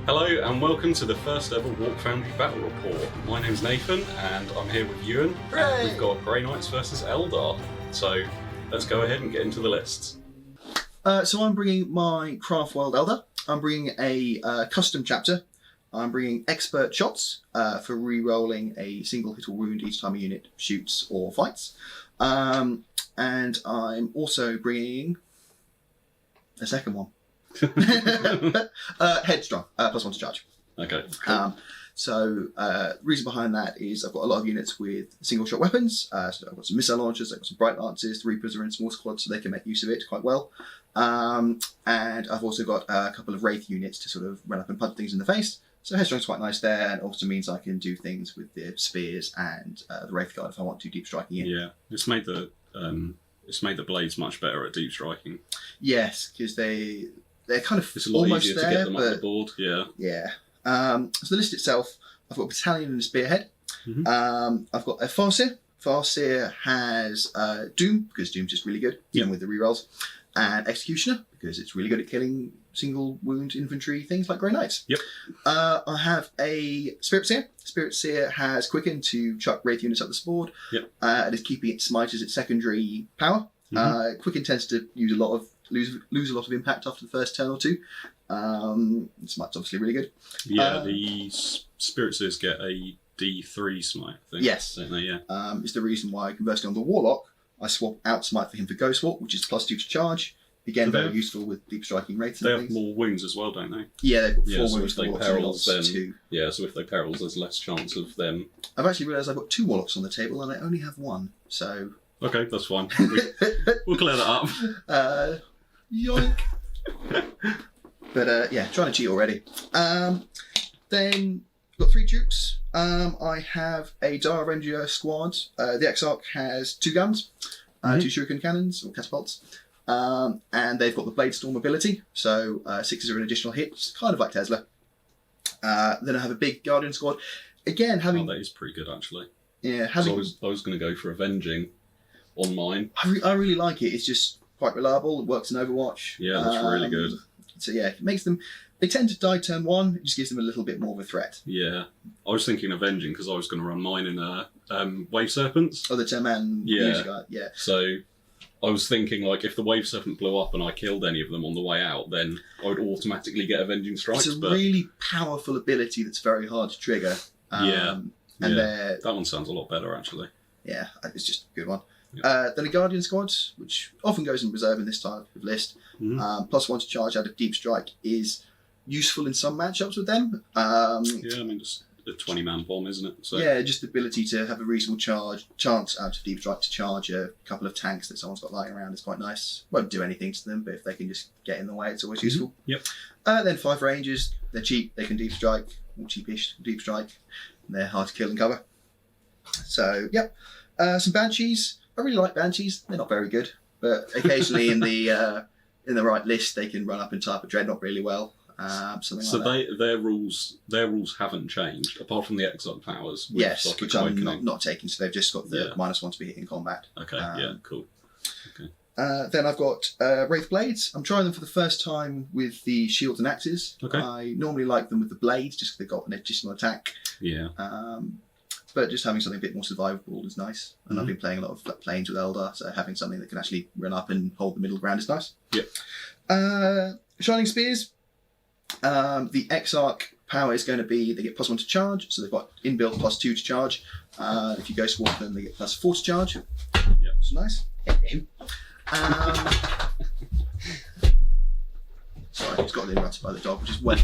Hello and welcome to the first ever Foundry Battle Report. My name's Nathan and I'm here with Euan. And we've got Grey Knights versus Eldar. So let's go ahead and get into the lists. So I'm bringing my Craftworld Eldar. I'm bringing a custom chapter. I'm bringing expert shots for re-rolling a single hit or wound each time a unit shoots or fights. And I'm also bringing a second one. Headstrong, +1 to charge. Okay. Cool. The reason behind that is I've got a lot of units with single shot weapons. So I've got some missile launchers, I've got some bright lances. The Reapers are in small squads, so they can make use of it quite well. And I've also got a couple of Wraith units to sort of run up and punch things in the face. So Headstrong's quite nice there, and also means I can do things with the spears and the Wraith Guard if I want to deep striking in. Yeah, it's made the blades much better at deep striking. Yes, because they're kind of it's a lot almost easier there, to get them but on the board. Yeah. Yeah. So the list itself, I've got a Battalion and a Spearhead. Mm-hmm. I've got a Farseer. Farseer has Doom, because Doom's just really good, even with the rerolls. And Executioner, because it's really good at killing single wound infantry things like Grey Knights. Yep. I have a Spirit Seer. Spirit Seer has Quicken to chuck Wraith units up the board. Yep. And is keeping its Smite as its secondary power. Mm-hmm. Quicken tends to use lose a lot of impact after the first turn or two. Smite's obviously really good. Yeah, the Spirit Seers get a D3 Smite, I think. Yes. Don't they? Yeah. It's the reason why, conversely on the Warlock, I swap out Smite for him for Ghost Walk, which is +2 to charge. Again, very useful with deep striking rates. They have more wounds as well, don't they? Yeah, they've got 4 so wounds. if they perils, then 2. Yeah, so if they perils, there's less chance of them. I've actually realised I've got 2 Warlocks on the table and I only have 1, so... Okay, that's fine. We'll clear that up. Yoink! But yeah, trying to cheat already. Then got 3 troops. I have a Dire Avenger squad. The Exarch has 2 guns, 2 shuriken cannons or catapults, and they've got the Blade Storm ability. So 6s are an additional hit, kind of like Tesla. Then I have a big Guardian squad. Again, having that is pretty good actually. Yeah, having. I was going to go for Avenging on mine. I really like it. It's just quite reliable. It works in Overwatch. Yeah, that's really good. So yeah, it makes them... They tend to die turn 1. It just gives them a little bit more of a threat. Yeah. I was thinking Avenging because I was going to run mine in Wave Serpents. Oh, the 10-man guy. Yeah. So I was thinking, like, if the Wave Serpent blew up and I killed any of them on the way out, then I would automatically get Avenging Strikes. It's a really powerful ability that's very hard to trigger. And that one sounds a lot better, actually. Yeah, it's just a good one. Yeah. Then a Guardian squad, which often goes in reserve in this type of list. +1 to charge out of Deep Strike is useful in some matchups with them. Yeah, I mean, just a 20-man bomb, isn't it? So. Yeah, just the ability to have a reasonable chance out of Deep Strike to charge a couple of tanks that someone's got lying around is quite nice. Won't do anything to them, but if they can just get in the way, it's always useful. Yep. Then 5 Rangers. They're cheap. They can Deep Strike, or cheapish Deep Strike. And they're hard to kill and cover. So, yep. Some Banshees. I really like Banshees. They're not very good, but occasionally in the right list, they can run up and type a Dreadnought really well. Their rules haven't changed apart from the Exarch powers. Yes, which I'm not taking. So they've just got the -1 to be hit in combat. Okay, yeah, cool. Okay. Then I've got Wraith Blades. I'm trying them for the first time with the shields and axes. Okay. I normally like them with the blades just because they've got an additional attack. Yeah. But just having something a bit more survivable is nice. And I've been playing a lot of planes with Eldar, so having something that can actually run up and hold the middle ground is nice. Yep. Shining Spears. The Exarch power is going to be, they get +1 to charge, so they've got inbuilt +2 to charge. If you go swap them, they get +4 to charge. Yep. It's nice. Sorry, I just got interrupted by the dog, which is well.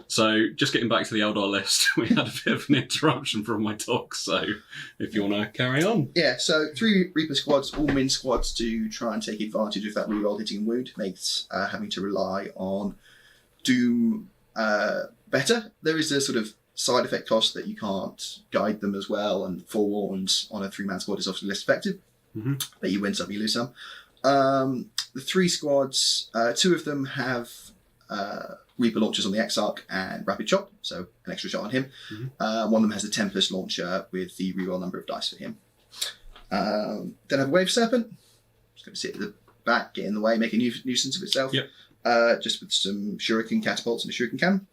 So, just getting back to the Eldar list, we had a bit of an interruption from my dog, so if you want to carry on. Yeah, so 3 Reaper squads, all min squads to try and take advantage of that reroll hitting and wound, makes having to rely on Doom better. There is a sort of side effect cost that you can't guide them as well, and forewarned on a 3-man squad is obviously less effective, but you win some, you lose some. The 3 squads, 2 of them have Reaper launchers on the Exarch and Rapid Shot, so an extra shot on him. One of them has a Tempest launcher with the reroll number of dice for him. Then I have Wave Serpent. It's going to sit at the back, get in the way, make a nuisance of itself. Yep. just with some shuriken catapults and a shuriken cannon.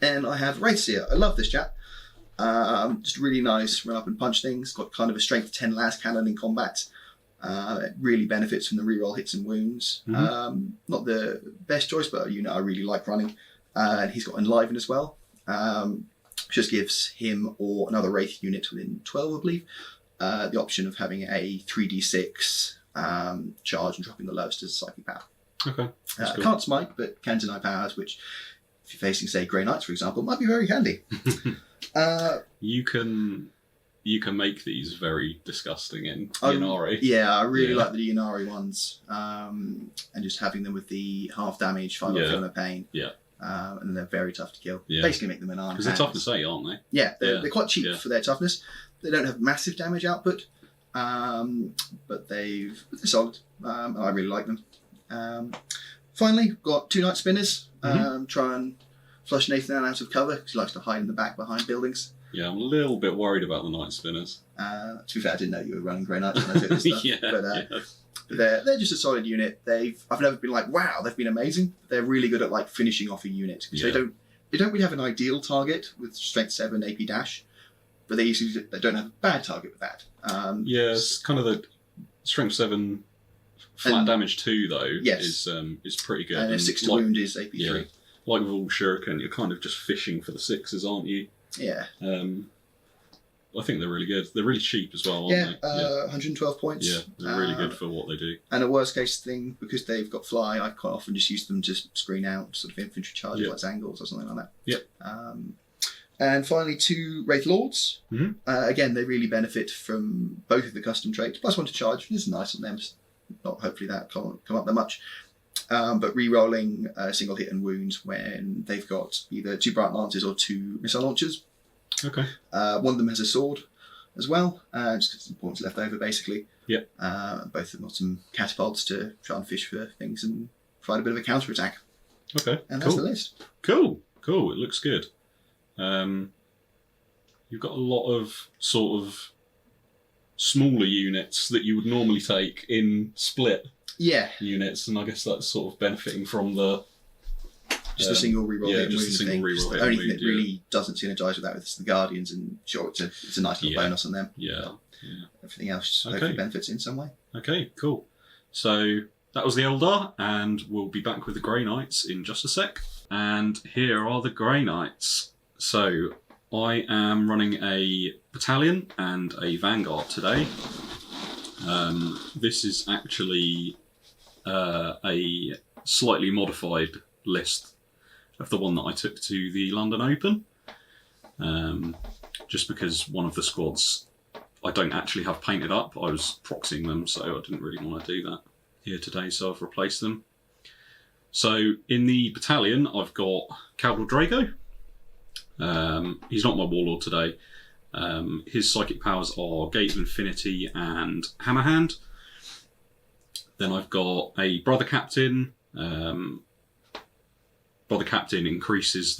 And I have Wraiths here. I love this chap. Just really nice, run up and punch things. Got kind of a strength 10 las cannon in combat. It really benefits from the reroll hits and wounds. Not the best choice, but a unit I really like running. And he's got Enliven as well. Just gives him or another Wraith unit within 12, I believe, the option of having a 3d6 charge and dropping the lowest as a psychic power. Okay. Can't smite, but can deny powers, which if you're facing, say, Grey Knights, for example, might be very handy. You can make these very disgusting in Ynnari. Yeah, I really like the Ynnari ones. And just having them with the half damage, 5 on pain. Yeah. And they're very tough to kill. Yeah. Basically make them an arm. Because they're tough to say, aren't they? Yeah, they're quite cheap for their toughness. They don't have massive damage output, but they're solid. I really like them. Finally, got 2 Night Spinners. Try and flush Nathan out of cover because he likes to hide in the back behind buildings. Yeah, I'm a little bit worried about the Night Spinners. To be fair, I didn't know you were running Grey Knights when I took this stuff. But they're just a solid unit. I've never been like, wow, they've been amazing. They're really good at like finishing off a unit because they don't really have an ideal target with strength 7 AP dash, but they don't have a bad target with that. It's kind of the strength 7 flat damage 2 though. Yes. is pretty good. And 6 to wound is AP 3. Yeah, like with all shuriken, you're kind of just fishing for the 6s, aren't you? Yeah. I think they're really good. They're really cheap as well, aren't they? 112 points. Yeah, they're really good for what they do. And a worst case thing, because they've got fly, I quite often just use them to screen out sort of infantry charges like Zangles or something like that. Yep. And finally, 2 Wraith Lords. Again, they really benefit from both of the custom traits. Plus 1 to charge. This is nice on them. Not hopefully that can't come up that much. But re-rolling single hit and wounds when they've got either 2 Bright Lances or 2 Missile Launchers. Okay. One of them has a sword as well, just because some points left over, basically. Yep. Both of them got some catapults to try and fish for things and provide a bit of a counter-attack. Okay, and that's the list. Cool. It looks good. You've got a lot of sort of smaller units that you would normally take in split units, and I guess that's sort of benefiting from the just a single reroll hit and wound thing. The only thing that really doesn't synergise with that is the Guardians, and sure, it's a nice little bonus on them. Yeah. Everything else hopefully benefits in some way. Okay, cool. So that was the Eldar, and we'll be back with the Grey Knights in just a sec. And here are the Grey Knights. So I am running a Battalion and a Vanguard today. This is actually a slightly modified list of the one that I took to the London Open, just because one of the squads I don't actually have painted up. I was proxying them, so I didn't really want to do that here today, so I've replaced them. So in the Battalion, I've got Kaldor Draigo. He's not my Warlord today. His psychic powers are Gate of Infinity and Hammerhand. Then I've got a Brother Captain. Brother Captain increases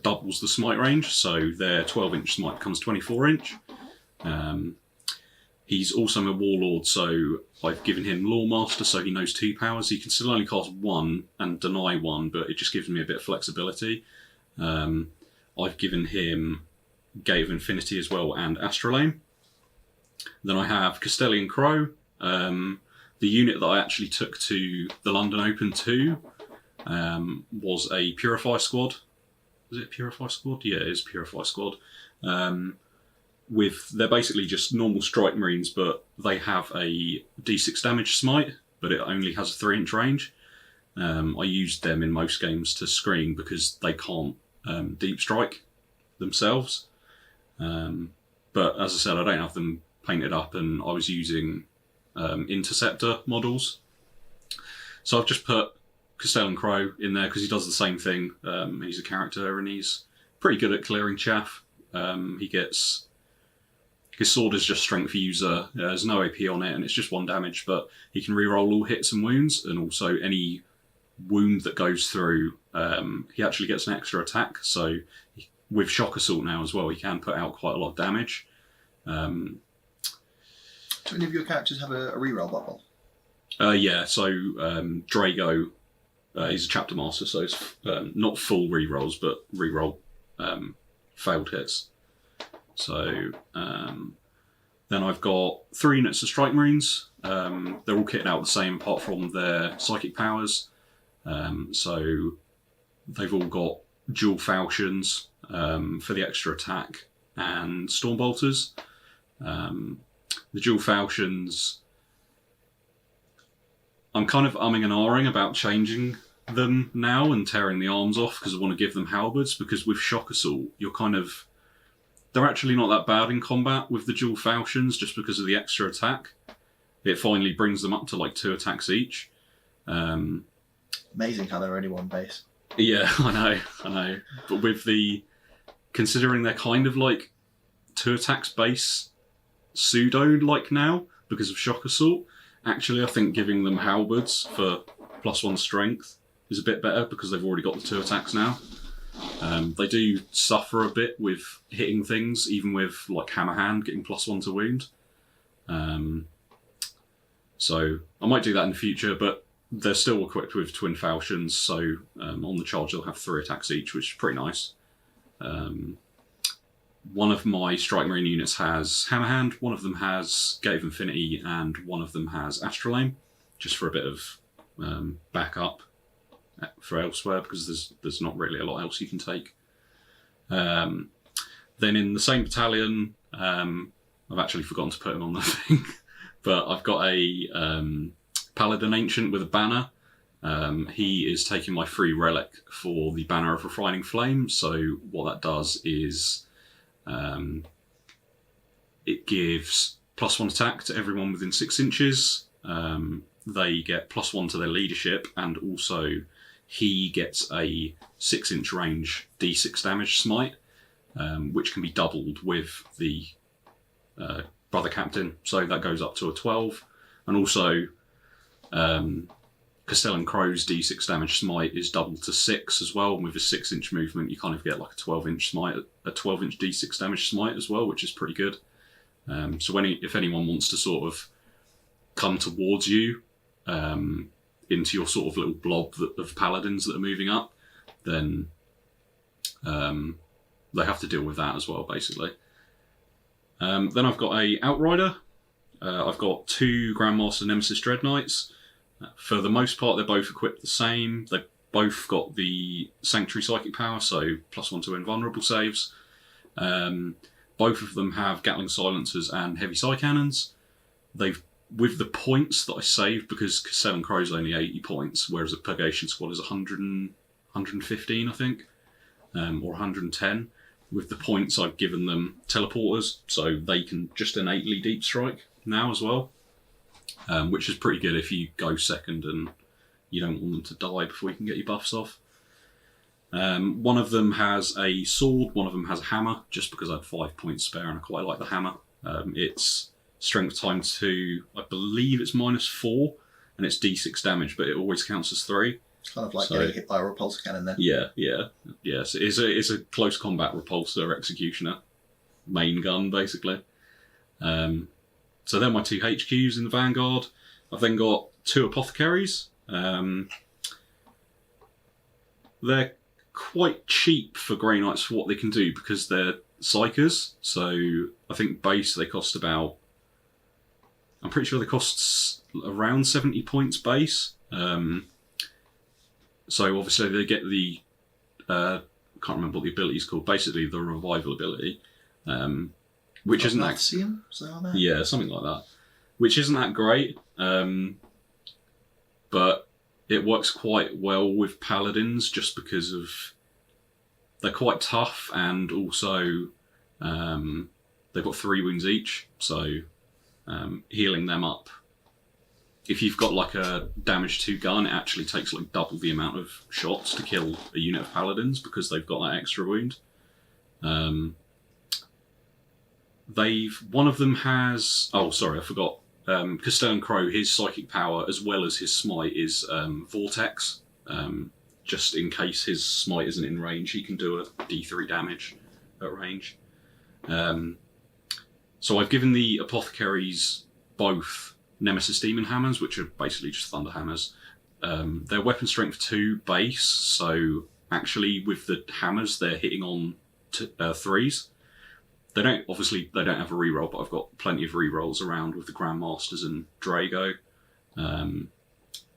doubles the smite range, so their 12-inch smite becomes 24-inch. He's also a Warlord, so I've given him Lawmaster, so he knows 2 powers. He can still only cast 1 and deny 1, but it just gives me a bit of flexibility. I've given him Gate of Infinity as well and Astral. Then I have Castellan Crowe. The unit that I actually took to the London Open 2 was a Purify squad. Was it Purify squad? Yeah, it is Purify squad. They're basically just normal strike marines, but they have a d6 damage smite, but it only has a 3-inch range. I used them in most games to screen because they can't deep strike themselves. But as I said, I don't have them painted up, and I was using interceptor models. So I've just put Castellan Crowe in there because he does the same thing. He's a character and he's pretty good at clearing chaff. His sword is just strength user. There's no AP on it and it's just 1 damage, but he can reroll all hits and wounds, and also any wound that goes through, he actually gets an extra attack. So with Shock Assault now as well, he can put out quite a lot of damage. Do any of your characters have a reroll bubble? Yeah, so Draigo He's a chapter master, so it's not full rerolls, but reroll failed hits. So then I've got 3 units of Strike Marines. They're all kitted out the same apart from their psychic powers. So they've all got dual Falchions for the extra attack and Stormbolters. The dual Falchions, I'm kind of umming and ahhing about changing them now and tearing the arms off because I want to give them Halberds, because with Shock Assault, they're actually not that bad in combat with the dual Falchions just because of the extra attack. It finally brings them up to like 2 attacks each. Amazing how they're only 1 base. Yeah, I know. But considering they're kind of like 2 attacks base pseudo-like now because of Shock Assault, actually I think giving them Halberds for +1 strength is a bit better because they've already got the 2 attacks now. They do suffer a bit with hitting things, even with like Hammerhand getting +1 to wound. So I might do that in the future, but they're still equipped with twin Falchions, so on the charge they'll have 3 attacks each, which is pretty nice. One of my Strike Marine units has Hammerhand, one of them has Gate of Infinity, and one of them has Astral, just for a bit of backup for elsewhere, because there's not really a lot else you can take. Then in the same battalion, I've actually forgotten to put him on the thing, but I've got a Paladin Ancient with a banner. He is taking my free relic for the Banner of Refining Flame, so what that does is it gives +1 attack to everyone within 6 inches. They get +1 to their leadership, and also he gets a 6-inch range D6 damage smite, which can be doubled with the Brother Captain, so that goes up to a 12. And also Castellan Crowe's D6 damage smite is doubled to 6 as well, and with a 6-inch movement you kind of get like a 12-inch smite, a 12-inch D6 damage smite as well, which is pretty good. So if anyone wants to sort of come towards you into your sort of little blob of paladins that are moving up, then they have to deal with that as well, basically. Then I've got a Outrider. I've got 2 Grandmaster Nemesis Dread Knights. For the most part, they're both equipped the same. They've both got the Sanctuary Psychic Power, so +1 to invulnerable saves. Both of them have Gatling Silencers and Heavy Psy Cannons. With the points that I saved, because Castellan Crowe's only 80 points, whereas a Purgation Squad is 115, I think, or 110. With the points, I've given them teleporters, so they can just innately deep strike now as well, which is pretty good if you go second and you don't want them to die before you can get your buffs off. One of them has a sword, one of them has a hammer, just because I had 5 points spare and I quite like the hammer. It's strength times 2, I believe it's -4, and it's D6 damage, but it always counts as 3. Kind of like getting hit by a repulsor cannon then. Yeah. So it's a close combat repulsor executioner main gun, basically. So they're my 2 HQs in the Vanguard. I've then got 2 apothecaries. They're quite cheap for Grey Knights for what they can do, because they're psychers. So I think base they cost about, I'm pretty sure they cost around 70 points base. So obviously they get the, I can't remember what the ability is called, basically the revival ability, which isn't that... Yeah, something like that. Which isn't that great, but it works quite well with paladins just because of... They're quite tough, and also they've got 3 wounds each, so healing them up. If you've got like a damage 2 gun, it actually takes like double the amount of shots to kill a unit of paladins because they've got that extra wound. One of them has... Oh, sorry, I forgot. Castellan Crowe, his psychic power as well as his smite is Vortex. Just in case his smite isn't in range, he can do a D3 damage at range. So I've given the apothecaries both Nemesis Demon Hammers, which are basically just Thunder Hammers, they're weapon strength 2 base, so actually with the hammers they're hitting on 3s. They don't have a reroll, but I've got plenty of rerolls around with the Grandmasters and Draigo. And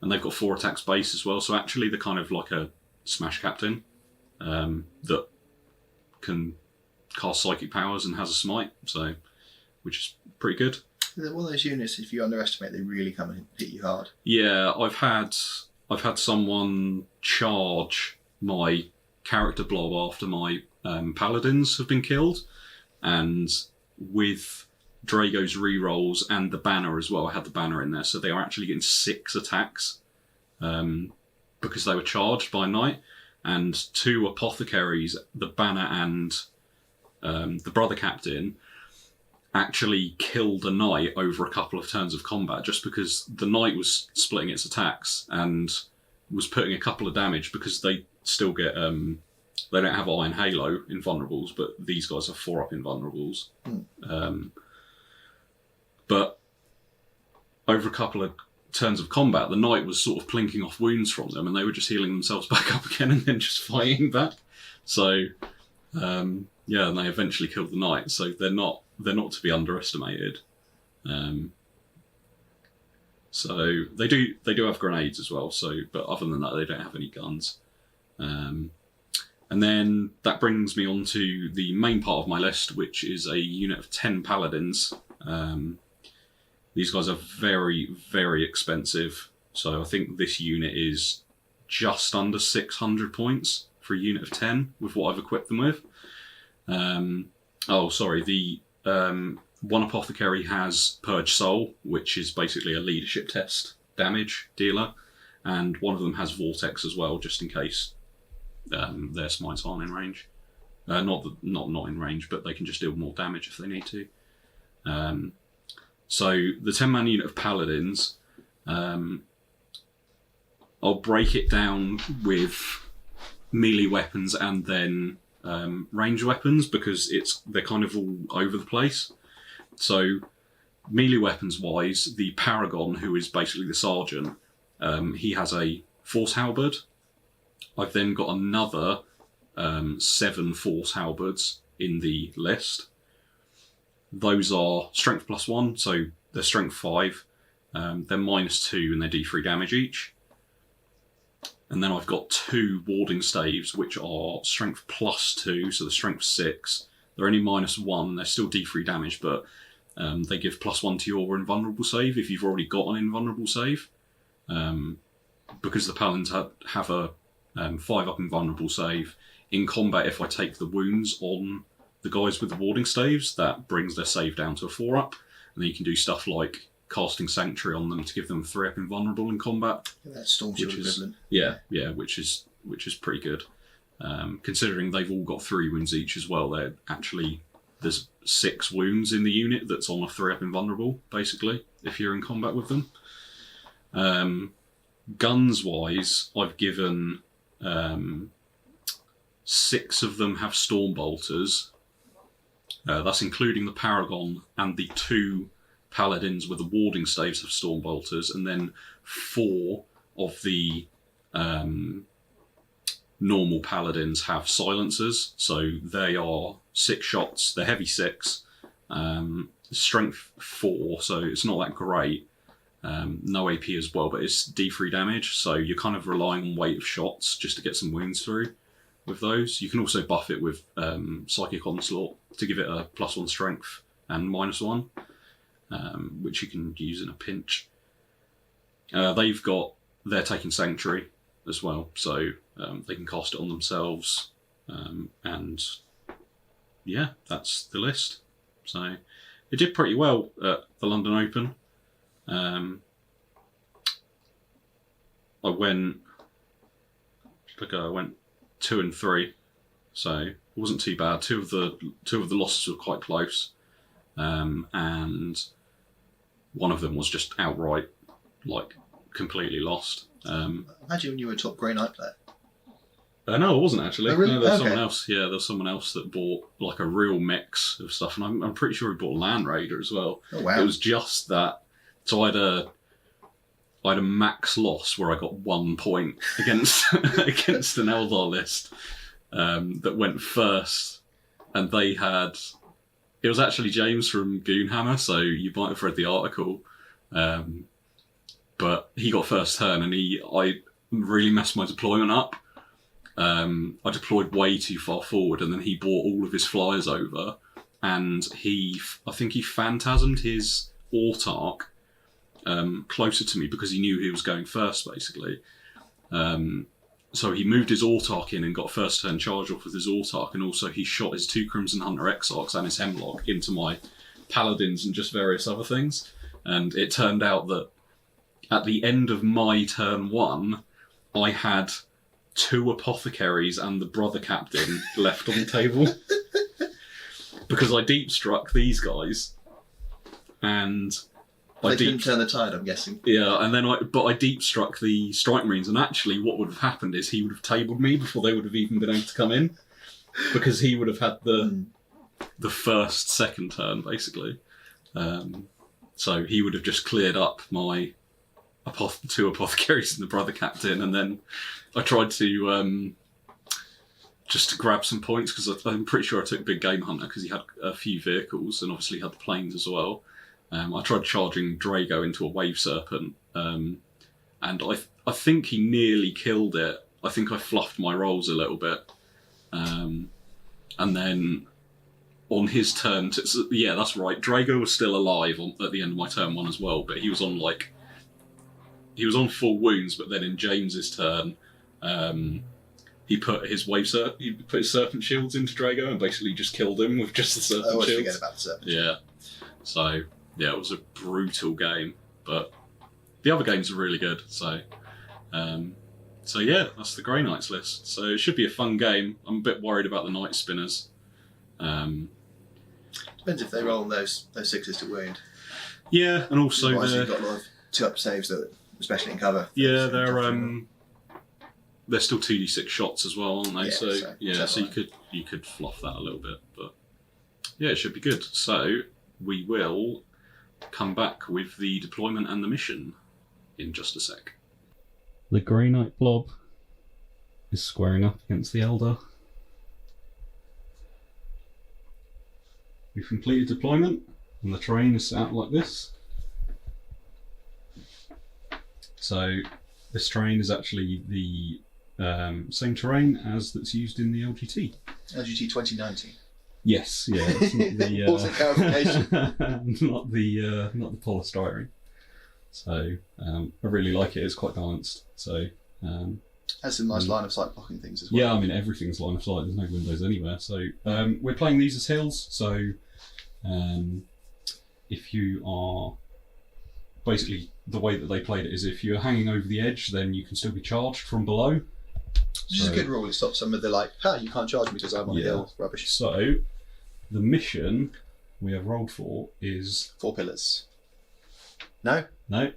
they've got 4 attacks base as well, so actually they're kind of like a Smash Captain that can cast psychic powers and has a smite, so which is pretty good. They're one of those units, if you underestimate, they really come and hit you hard. Yeah, I've had someone charge my character blob after my paladins have been killed, and with Draigo's rerolls and the banner as well, I had the banner in there, so they are actually getting 6 attacks because they were charged by Knight, and 2 apothecaries, the banner and the brother captain, actually killed a Knight over a couple of turns of combat just because the Knight was splitting its attacks and was putting a couple of damage because they still get they don't have Iron Halo invulnerables, but these guys have 4-up invulnerables. But over a couple of turns of combat, the Knight was sort of plinking off wounds from them, and they were just healing themselves back up again and then just fighting back. So yeah, and they eventually killed the Knight. So they're not to be underestimated. So they do have grenades as well. So, but other than that, they don't have any guns. And then that brings me on to the main part of my list, which is a unit of 10 paladins. These guys are very, very expensive. So I think this unit is just under 600 points for a unit of 10 with what I've equipped them with. The one apothecary has Purge Soul, which is basically a leadership test damage dealer, and one of them has Vortex as well, just in case their smites aren't in range. Not in range, but they can just deal more damage if they need to. So the 10-man unit of paladins, I'll break it down with melee weapons and then range weapons because they're kind of all over the place. So melee weapons wise, the Paragon, who is basically the sergeant, he has a Force Halberd. I've then got another 7 Force Halberds in the list. Those are strength +1, so they're strength 5. They're -2 and they're D3 damage each. And then I've got 2 warding staves, which are strength +2, so they're strength 6. They're only -1, they're still D3 damage, but they give +1 to your invulnerable save if you've already got an invulnerable save. Because the paladins have a 5-up invulnerable save. In combat, if I take the wounds on the guys with the warding staves, that brings their save down to a 4-up. And then you can do stuff like casting Sanctuary on them to give them 3-up invulnerable in combat. Yeah, that's Storm Shield equivalent. Yeah, which is pretty good. Considering they've all got 3 wounds each as well, there's 6 wounds in the unit that's on a 3-up invulnerable, basically, if you're in combat with them. Guns-wise, I've given 6 of them have Storm Bolters. That's including the Paragon, and the 2 Paladins with the warding staves have Storm Bolters, and then 4 of the normal Paladins have Silencers. So they are 6 shots, they're heavy 6, strength 4, so it's not that great. No AP as well, but it's D3 damage, so you're kind of relying on weight of shots just to get some wounds through with those. You can also buff it with Psychic Onslaught to give it a +1 strength and -1, which you can use in a pinch. They're taking Sanctuary as well, so they can cast it on themselves, and yeah, that's the list. So it did pretty well at the London Open. I went 2 and 3, so it wasn't too bad. Two of the losses were quite close, and one of them was just outright, completely lost. Imagine when you were a top Grey Knight player. No, I wasn't actually. Oh, really? No, there was Okay. someone else. Yeah, there was someone else that bought a real mix of stuff, and I'm pretty sure he bought Land Raider as well. Oh, wow. It was just that. So I had a max loss where I got 1 point against against an Eldar list that went first, and they had. It was actually James from Goonhammer, so you might have read the article. But he got first turn, and I really messed my deployment up. I deployed way too far forward, and then he brought all of his flyers over, and I think he phantasmed his Autarch closer to me because he knew he was going first, basically. So he moved his Autarch in and got first turn charge off with his Autarch, and also he shot his 2 Crimson Hunter Exarchs and his Hemlock into my Paladins and just various other things. And it turned out that at the end of my turn 1, I had 2 apothecaries and the brother captain left on the table. Because I deep struck these guys, and They didn't turn the tide, I'm guessing. Yeah, and then I deep struck the Strike Marines, and actually what would have happened is he would have tabled me before they would have even been able to come in, because he would have had the second turn, basically. So he would have just cleared up my 2 apothecaries and the brother captain, and then I tried to just to grab some points, because I'm pretty sure I took Big Game Hunter because he had a few vehicles and obviously had the planes as well. I tried charging Draigo into a Wave Serpent, and I think he nearly killed it. I think I fluffed my rolls a little bit. And then on his turn, yeah, that's right, Draigo was still alive at the end of my turn 1 as well, but he was on full wounds, but then in James's turn, he put his Serpent Shields into Draigo and basically just killed him with just the Serpent Shields. I always forget about the Serpent Shields. Yeah. So, yeah, it was a brutal game, but the other games are really good. So yeah, that's the Grey Knights list. So it should be a fun game. I'm a bit worried about the Night Spinners. Depends if they roll those 6s to wound. Yeah, and also you've got a lot of 2-up saves, that, especially in cover. Yeah, they're still 2d6 shots as well, aren't they? Yeah, so you could fluff that a little bit, but yeah, it should be good. So we will come back with the deployment and the mission in just a sec. The Grey Knight blob is squaring up against the Eldar. We've completed deployment, and the terrain is set out like this. So this terrain is actually the same terrain as that's used in the LGT. LGT 2019. Yes, yeah. It's not the Also clarification. not the polystyrene. So I really like it. It's quite balanced. So has some nice line of sight blocking things as well. Yeah, I mean everything's line of sight. There's no windows anywhere. So we're playing these as hills. So if you are basically, the way that they played it is if you're hanging over the edge, then you can still be charged from below. Which is a good rule. It stops some of the you can't charge me because I'm on a hill rubbish. So the mission we have rolled for is 4 pillars. No? No.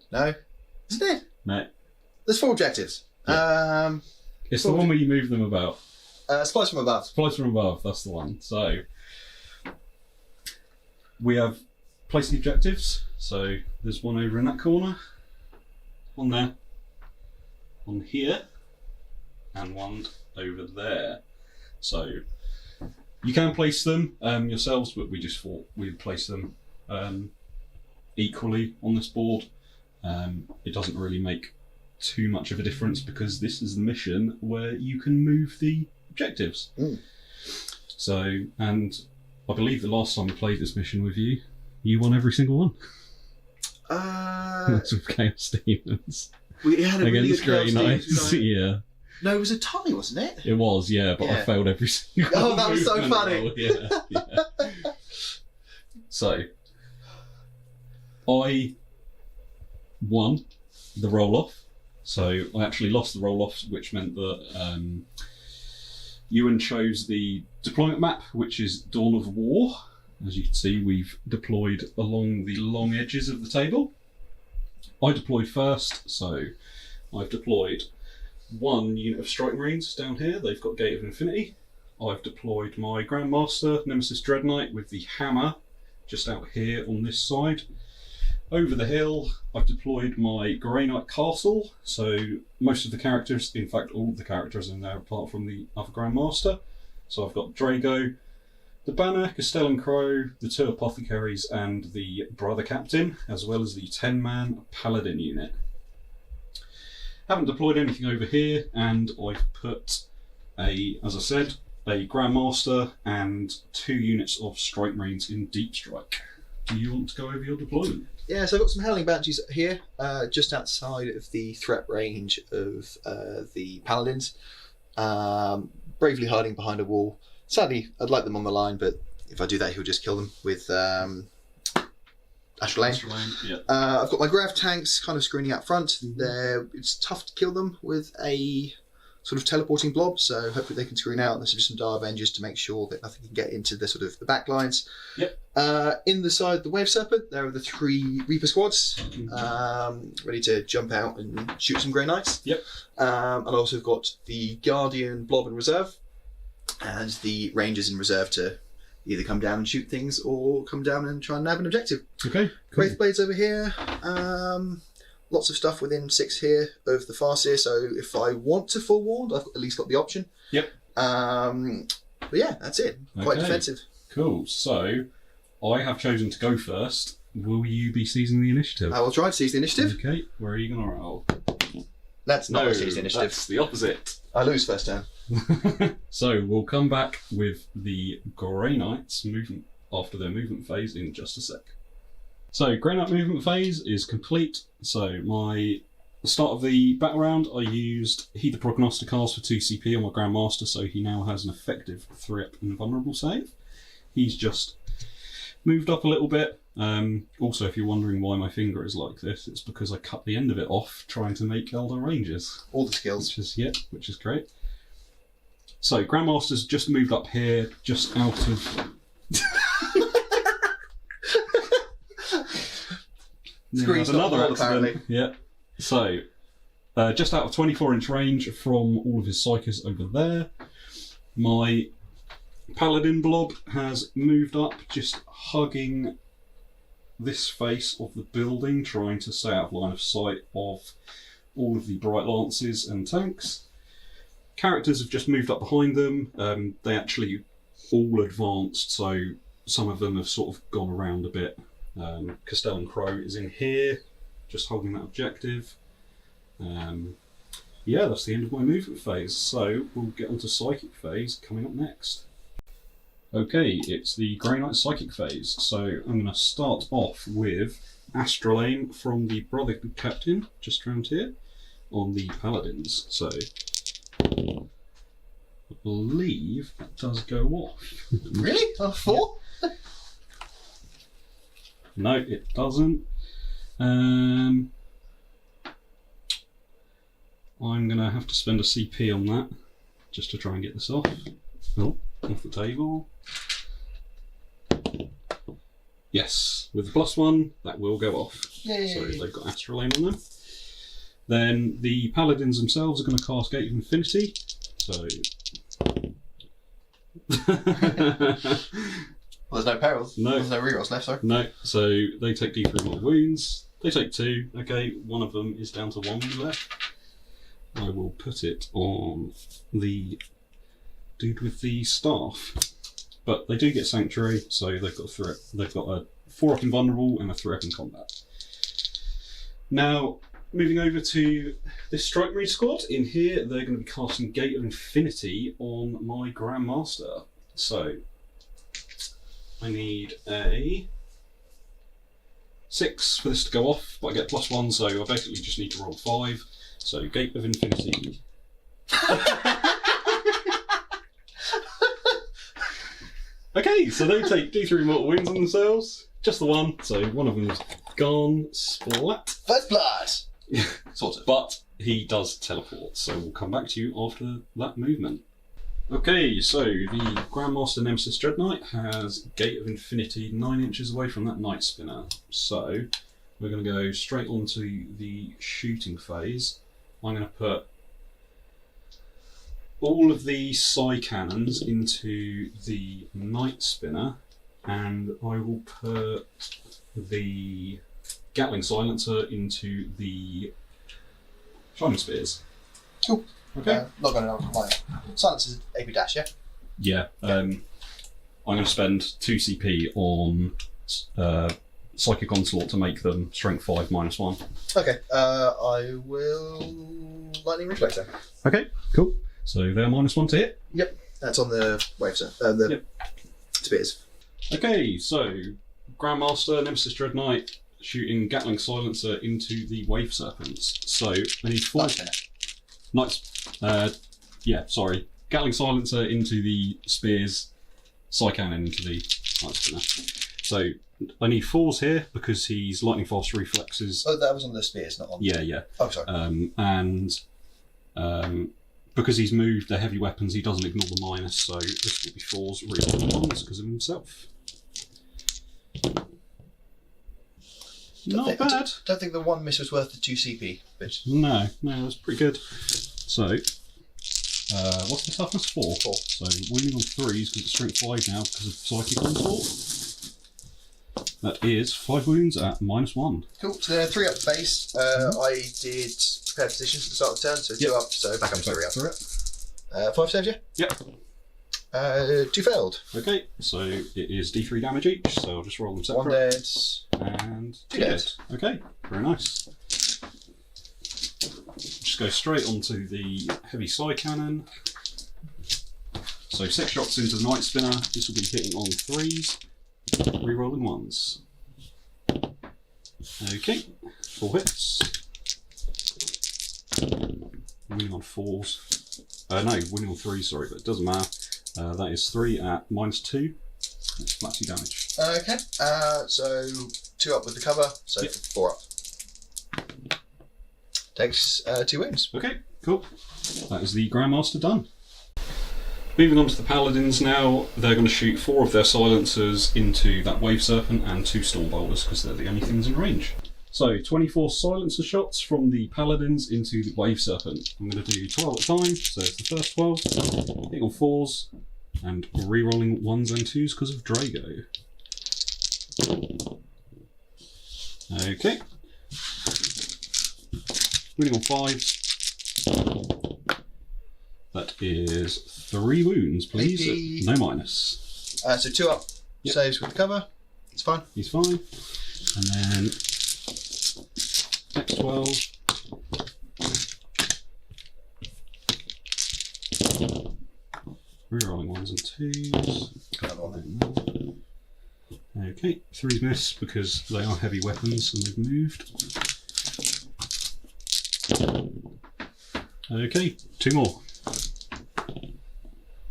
Isn't it? No. There's 4 objectives. Yeah. It's the one where you move them about. Supplies from above. Supplies from above, that's the one. So we have placed the objectives. So there's one over in that corner, one there, one here, and one over there. So you can place them yourselves, but we just thought we'd place them equally on this board. It doesn't really make too much of a difference because this is the mission where you can move the objectives. So, and I believe the last time we played this mission with you, you won every single one. That's with Chaos Demons. We had a really good Grey Knights. Yeah. No, it was a tie, wasn't it? It was, yeah, but I failed every single Oh, that was so funny. Yeah. So, I won the roll-off. So, I actually lost the roll-off, which meant that Euan chose the deployment map, which is Dawn of War. As you can see, we've deployed along the long edges of the table. I deployed first, so I've deployed 1 unit of Strike Marines down here. They've got Gate of Infinity. I've deployed my Grandmaster, Nemesis Dread Knight, with the hammer just out here on this side. Over the hill, I've deployed my Grey Knight Castle, so most of the characters, in fact all of the characters in there apart from the other Grandmaster. So I've got Draigo, the Banner, Castellan Crowe, the 2 apothecaries and the Brother Captain, as well as the 10-man Paladin unit. Haven't deployed anything over here, and I've put as I said, a Grandmaster and 2 units of Strike Marines in Deep Strike. Do you want to go over your deployment? Yeah, so I've got some Howling Banshees here, just outside of the threat range of the Paladins, bravely hiding behind a wall. Sadly, I'd like them on the line, but if I do that, he'll just kill them with Astral. Yeah. I've got my Grav tanks kind of screening out front. It's tough to kill them with a sort of teleporting blob, so hopefully they can screen out. There's just some Dire Avengers to make sure that nothing can get into the sort of the back lines. Yep. In the side of the Wave Serpent, there are the 3 Reaper squads, ready to jump out and shoot some Grey Knights. Yep. And I also have got the Guardian blob in reserve, and the Rangers in reserve to either come down and shoot things or come down and try and nab an objective. Okay. Cool. Wraithblades over here. Lots of stuff within 6 here of the Farseer, so if I want to forewarn, I've at least got the option. Yep. But yeah, that's it. Quite defensive. Cool. So, I have chosen to go first. Will you be seizing the initiative? I will try to seize the initiative. Okay. Where are you going to roll? That's not a seize the initiative. That's the opposite. I lose first turn. So, we'll come back with the Grey Knights movement after their movement phase in just a sec. So, Grey Knight movement phase is complete. So, the start of the battle round, I used Heed the Prognosticars for 2 CP on my Grandmaster, so he now has an effective 3-up invulnerable save. He's just moved up a little bit. Also, if you're wondering why my finger is like this, it's because I cut the end of it off trying to make Eldar ranges. All the skills. Which is great. So, Grandmaster's just moved up here, just out of... Screen's another not accident. apparently. Yeah. So, just out of 24-inch range from all of his psychers over there. My Paladin blob has moved up, just hugging this face of the building, trying to stay out of line of sight of all of the Bright Lances and tanks. Characters have just moved up behind them. They actually all advanced, so some of them have sort of gone around a bit. Castellan Crowe is in here, just holding that objective. Yeah, that's the end of my movement phase, so we'll get onto Psychic phase coming up next. Okay, it's the Grey Knight Psychic phase, so I'm going to start off with Astral from the Brother Captain, just around here, on the Paladins. So, I believe that does go off. Really? On 4? Yeah. No, it doesn't. I'm going to have to spend a CP on that, just to try and get this off. Oh, off the table. Yes, with the +1, that will go off. Yay. So they've got Astral on them. Then the Paladins themselves are going to cast Gate of Infinity. So... Well, there's no perils. No. There's no rerolls left, sorry. No, so they take D3 mortal wounds. They take 2. Okay, one of them is down to 1 left. I will put it on the dude with the staff. But they do get Sanctuary, so they've got a 4-up invulnerable and a 3-up in combat. Now, moving over to this Strike Marine squad, in here they're going to be casting Gate of Infinity on my Grandmaster. So, I need a 6 for this to go off, but I get +1, so I basically just need to roll 5. So, Gate of Infinity. Okay, so they take D3 mortal wounds on themselves. Just the one, so one of them is gone. Splat. First blood! Sort of. But he does teleport, so we'll come back to you after that movement. Okay, so the Grandmaster Nemesis Dread Knight has Gate of Infinity 9 inches away from that Night Spinner. So we're going to go straight onto the shooting phase. I'm going to put all of the Psy Cannons into the Night Spinner, and I will put the Gatling Silencer into the Shining Spears. Cool. Okay. Not going to my silence is AP dash, yeah? Yeah. I'm going to spend 2 CP on Psychic Onslaught to make them Strength 5 -1. Okay. I will Lightning Reflex then. Okay, cool. So they're -1 to hit. Yep. That's on the wave, sir. The spears. Okay, so Grandmaster, Nemesis Dread Knight, shooting Gatling Silencer into the Wave Serpents. So I need 4 Knights. Sorry. Gatling Silencer into the Spears, Psy Cannon into the Night Spinner. So I need 4s here because he's Lightning Fast Reflexes. Oh, that was on the spears, not on. Yeah. Oh, sorry. Because he's moved the heavy weapons, he doesn't ignore the minus, so this will be 4s, real 1s because of himself. Not bad. Don't think the 1 miss was worth the 2 CP. But No, that's pretty good. So, what's the toughness? 4. 4. So, winning on 3s because it's strength 5 now because of Psychic Onslaught. That is 5 wounds at -1. Cool. So they're 3 up base. I did prepare positions at the start of the turn, so 2 up, so back up to 3 up. 5 saves, yeah? Yep. 2 failed. Okay, so it is D3 damage each, so I'll just roll them separate. 1 dead. And 2 dead. Okay, very nice. Just go straight onto the heavy Psy Cannon. So 6 shots into the Night Spinner. This will be hitting on 3s, re-rolling 1s. Okay, 4 hits. Winning on 4s. No, winning on 3s, sorry, but it doesn't matter. That is 3 at -2. It's flat 2 damage. Okay, so 2 up with the cover, so 4 up. Takes 2 wounds. Okay, cool. That is the Grandmaster done. Moving on to the Paladins now, they're going to shoot 4 of their silencers into that Wave Serpent and 2 Storm Bolters because they're the only things in range. So 24 silencer shots from the Paladins into the Wave Serpent. I'm going to do 12 at a time, so it's the first 12, hitting on 4s, and re-rolling 1s and 2s because of Draigo. Okay. Winning on 5s. That is 3 wounds, please. AP. No minus. So 2 up, saves with the cover. It's fine. He's fine. And then next 12. Rerolling 1s and 2s. Okay, 3s miss because they are heavy weapons and they've moved. Okay, 2 more.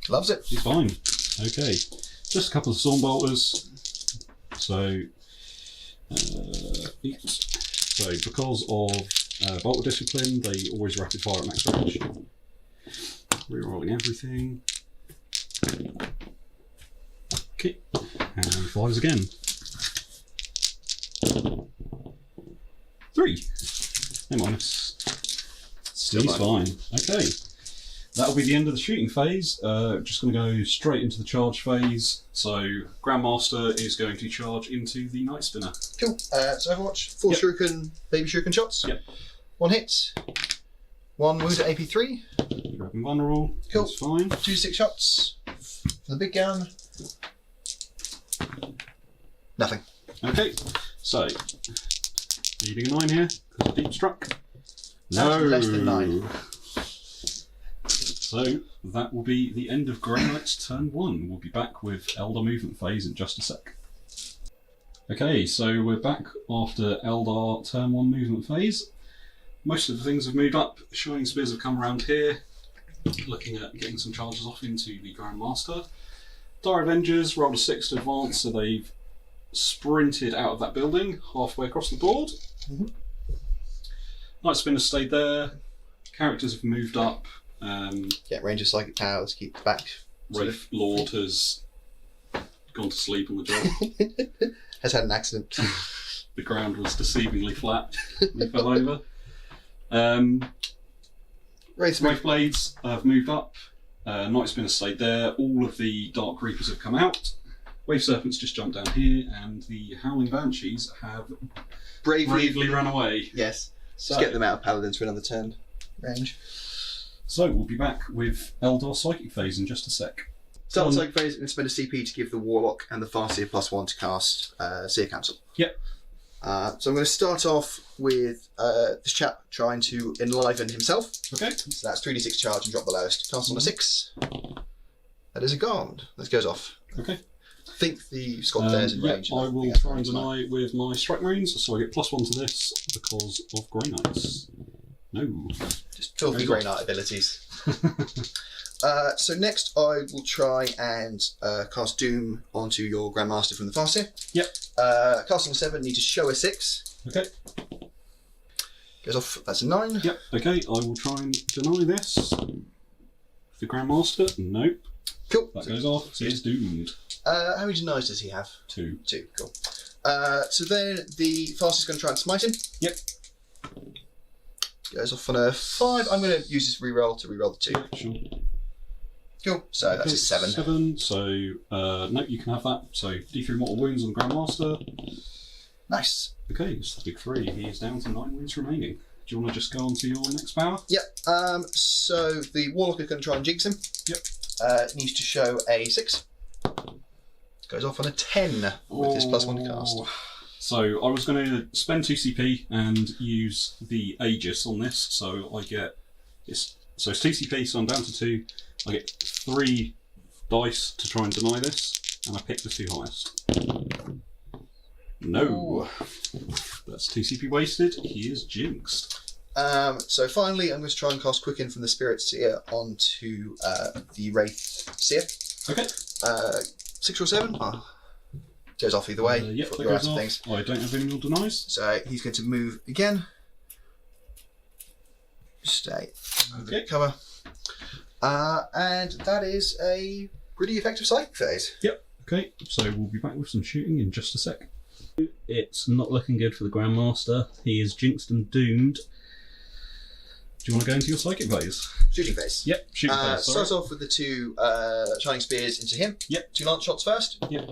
Loves it. He's fine. Okay, just a couple of Storm Bolters. So, so because of Bolter Discipline, they always rapid fire at max range. Rerolling everything. Okay, and 5s again. 3. No minus. He's fine. Okay. That'll be the end of the shooting phase. Just going to go straight into the charge phase. So Grandmaster is going to charge into the Night Spinner. Cool. So Overwatch, 4 shuriken, baby shuriken shots. Yep. 1 hit. 1 wound at AP3. Grabbing vulnerable. Cool. That's fine. 2 6 shots. For the big gun. Nothing. Okay. So needing a 9 here because I deep struck. That's less than 9. So that will be the end of Grey Knight's turn 1. We'll be back with Eldar movement phase in just a sec. Okay, so we're back after Eldar turn 1 movement phase. Most of the things have moved up. Shining Spears have come around here, looking at getting some charges off into the Grandmaster. Dire Avengers rolled a 6 to advance, so they've sprinted out of that building halfway across the board. Mm-hmm. Night Spinner stayed there. Characters have moved up. Range of psychic powers, keep back. Wraith Lord has gone to sleep on the job. Has had an accident. The ground was deceivingly flat. He fell over. Wraith Blades have moved up. Night Spinner stayed there. All of the Dark Reapers have come out. Wave Serpents just jumped down here, and the Howling Banshees have bravely run away. Yes. So, Let's get them out of Paladins for another turn range. So we'll be back with Eldar Psychic Phase in just a sec. Start the Psychic Phase, I'm going to spend a CP to give the Warlock and the Farseer +1 to cast Seer Council. Yep. So I'm going to start off with this chap trying to enliven himself. Okay. So that's 3d6 charge and drop the lowest. Cast on a 6. That is a guard. That goes off. Okay. I think the Scott Thayer's in range. I will try and deny with my Strike Marines, so I get +1 to this because of Grey Knights. No. Just filthy Grey Knight abilities. So next I will try and cast Doom onto your Grandmaster from the Farseer. Yep. Casting a 7, need to show a 6. Okay. Goes off, that's a 9. Yep, okay, I will try and deny this. The Grandmaster, nope. Cool. That goes off, so he's doomed. How many denies does he have? 2. 2, cool. So then the Farseer's going to try and smite him. Yep. Goes off on a 5. I'm going to use this reroll to reroll the 2. Sure. Cool. So that's a 7. 7, so no, you can have that. So D3 mortal wounds on the Grandmaster. Nice. Okay, so big 3. He is down to 9 wounds remaining. Do you want to just go on to your next power? Yep. So the Warlock is going to try and jinx him. Yep. Needs to show a 6. Goes off on a 10 with his +1 to cast. So I was going to spend 2 CP and use the Aegis on this, so I get it's 2 CP, so I'm down to 2. I get 3 dice to try and deny this, and I pick the 2 highest. No, Ooh. That's 2 CP wasted. He is jinxed. So finally, I'm going to try and cast Quicken from the Spirit Seer onto the Wraith Seer. Okay. 6 or 7. Oh. Goes off either way. Yep, that You're goes out of off. things. I don't have any more denies. So he's going to move again. Stay. Okay. Cover. And that is a pretty effective Psychic Phase. Yep. Okay, so we'll be back with some shooting in just a sec. It's not looking good for the Grandmaster. He is jinxed and doomed. Do you want to go into your Psychic Phase? Shooting Phase. Yep, shooting phase. Starts off with the 2 Shining Spears into him. Yep. 2 Lance Shots first. Yep.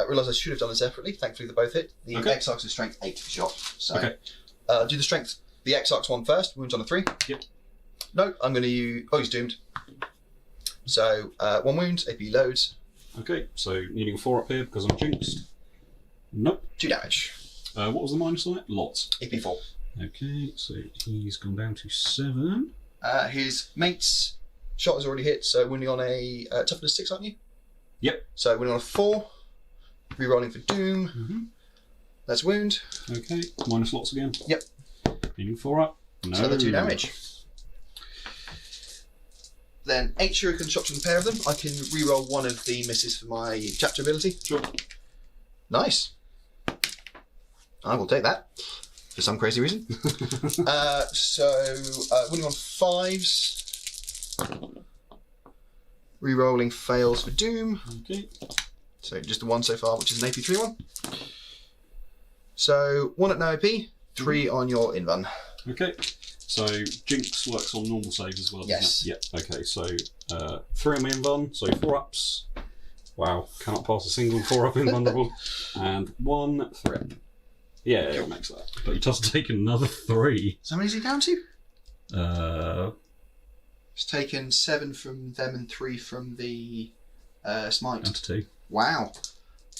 Realise I should have done it separately. Thankfully, they both hit. The Okay. Exarch's strength 8 shot. So, Okay. do the strength. The Exarch's one first. Wounds on a 3. Yep. No, I'm going to use. Oh, he's doomed. So 1 wound. AP loads. Okay, so needing 4 up here because I'm jinxed. Nope. 2 damage. What was the minus on it? Lots. AP 4. Okay, so he's gone down to 7. His mate's shot has already hit. So winning on a toughness 6, aren't you? Yep. So winning on a 4. Rerolling for Doom. Mm-hmm. That's wound. Okay, minus lots again. Yep. Needing 4 up. No. So the 2 damage. Then 8 shuriken shots from the pair of them. I can reroll 1 of the misses for my chapter ability. Sure. Nice. I will take that for some crazy reason. So winning on 5s. Rerolling fails for Doom. Okay. So just the 1 so far, which is an AP3 one. So 1 at no AP, 3 on your Invan. Okay. So Jinx works on normal saves as well. Yes. Doesn't it? Yep. Okay. So 3 on my invuln. So 4 ups. Wow. Cannot pass a single 4 up invulnerable. And 1 3 up. Yeah, it makes that. But he does take another 3. So how many is he down to? It's taken 7 from them and 3 from the Smite. Down to 2. Wow.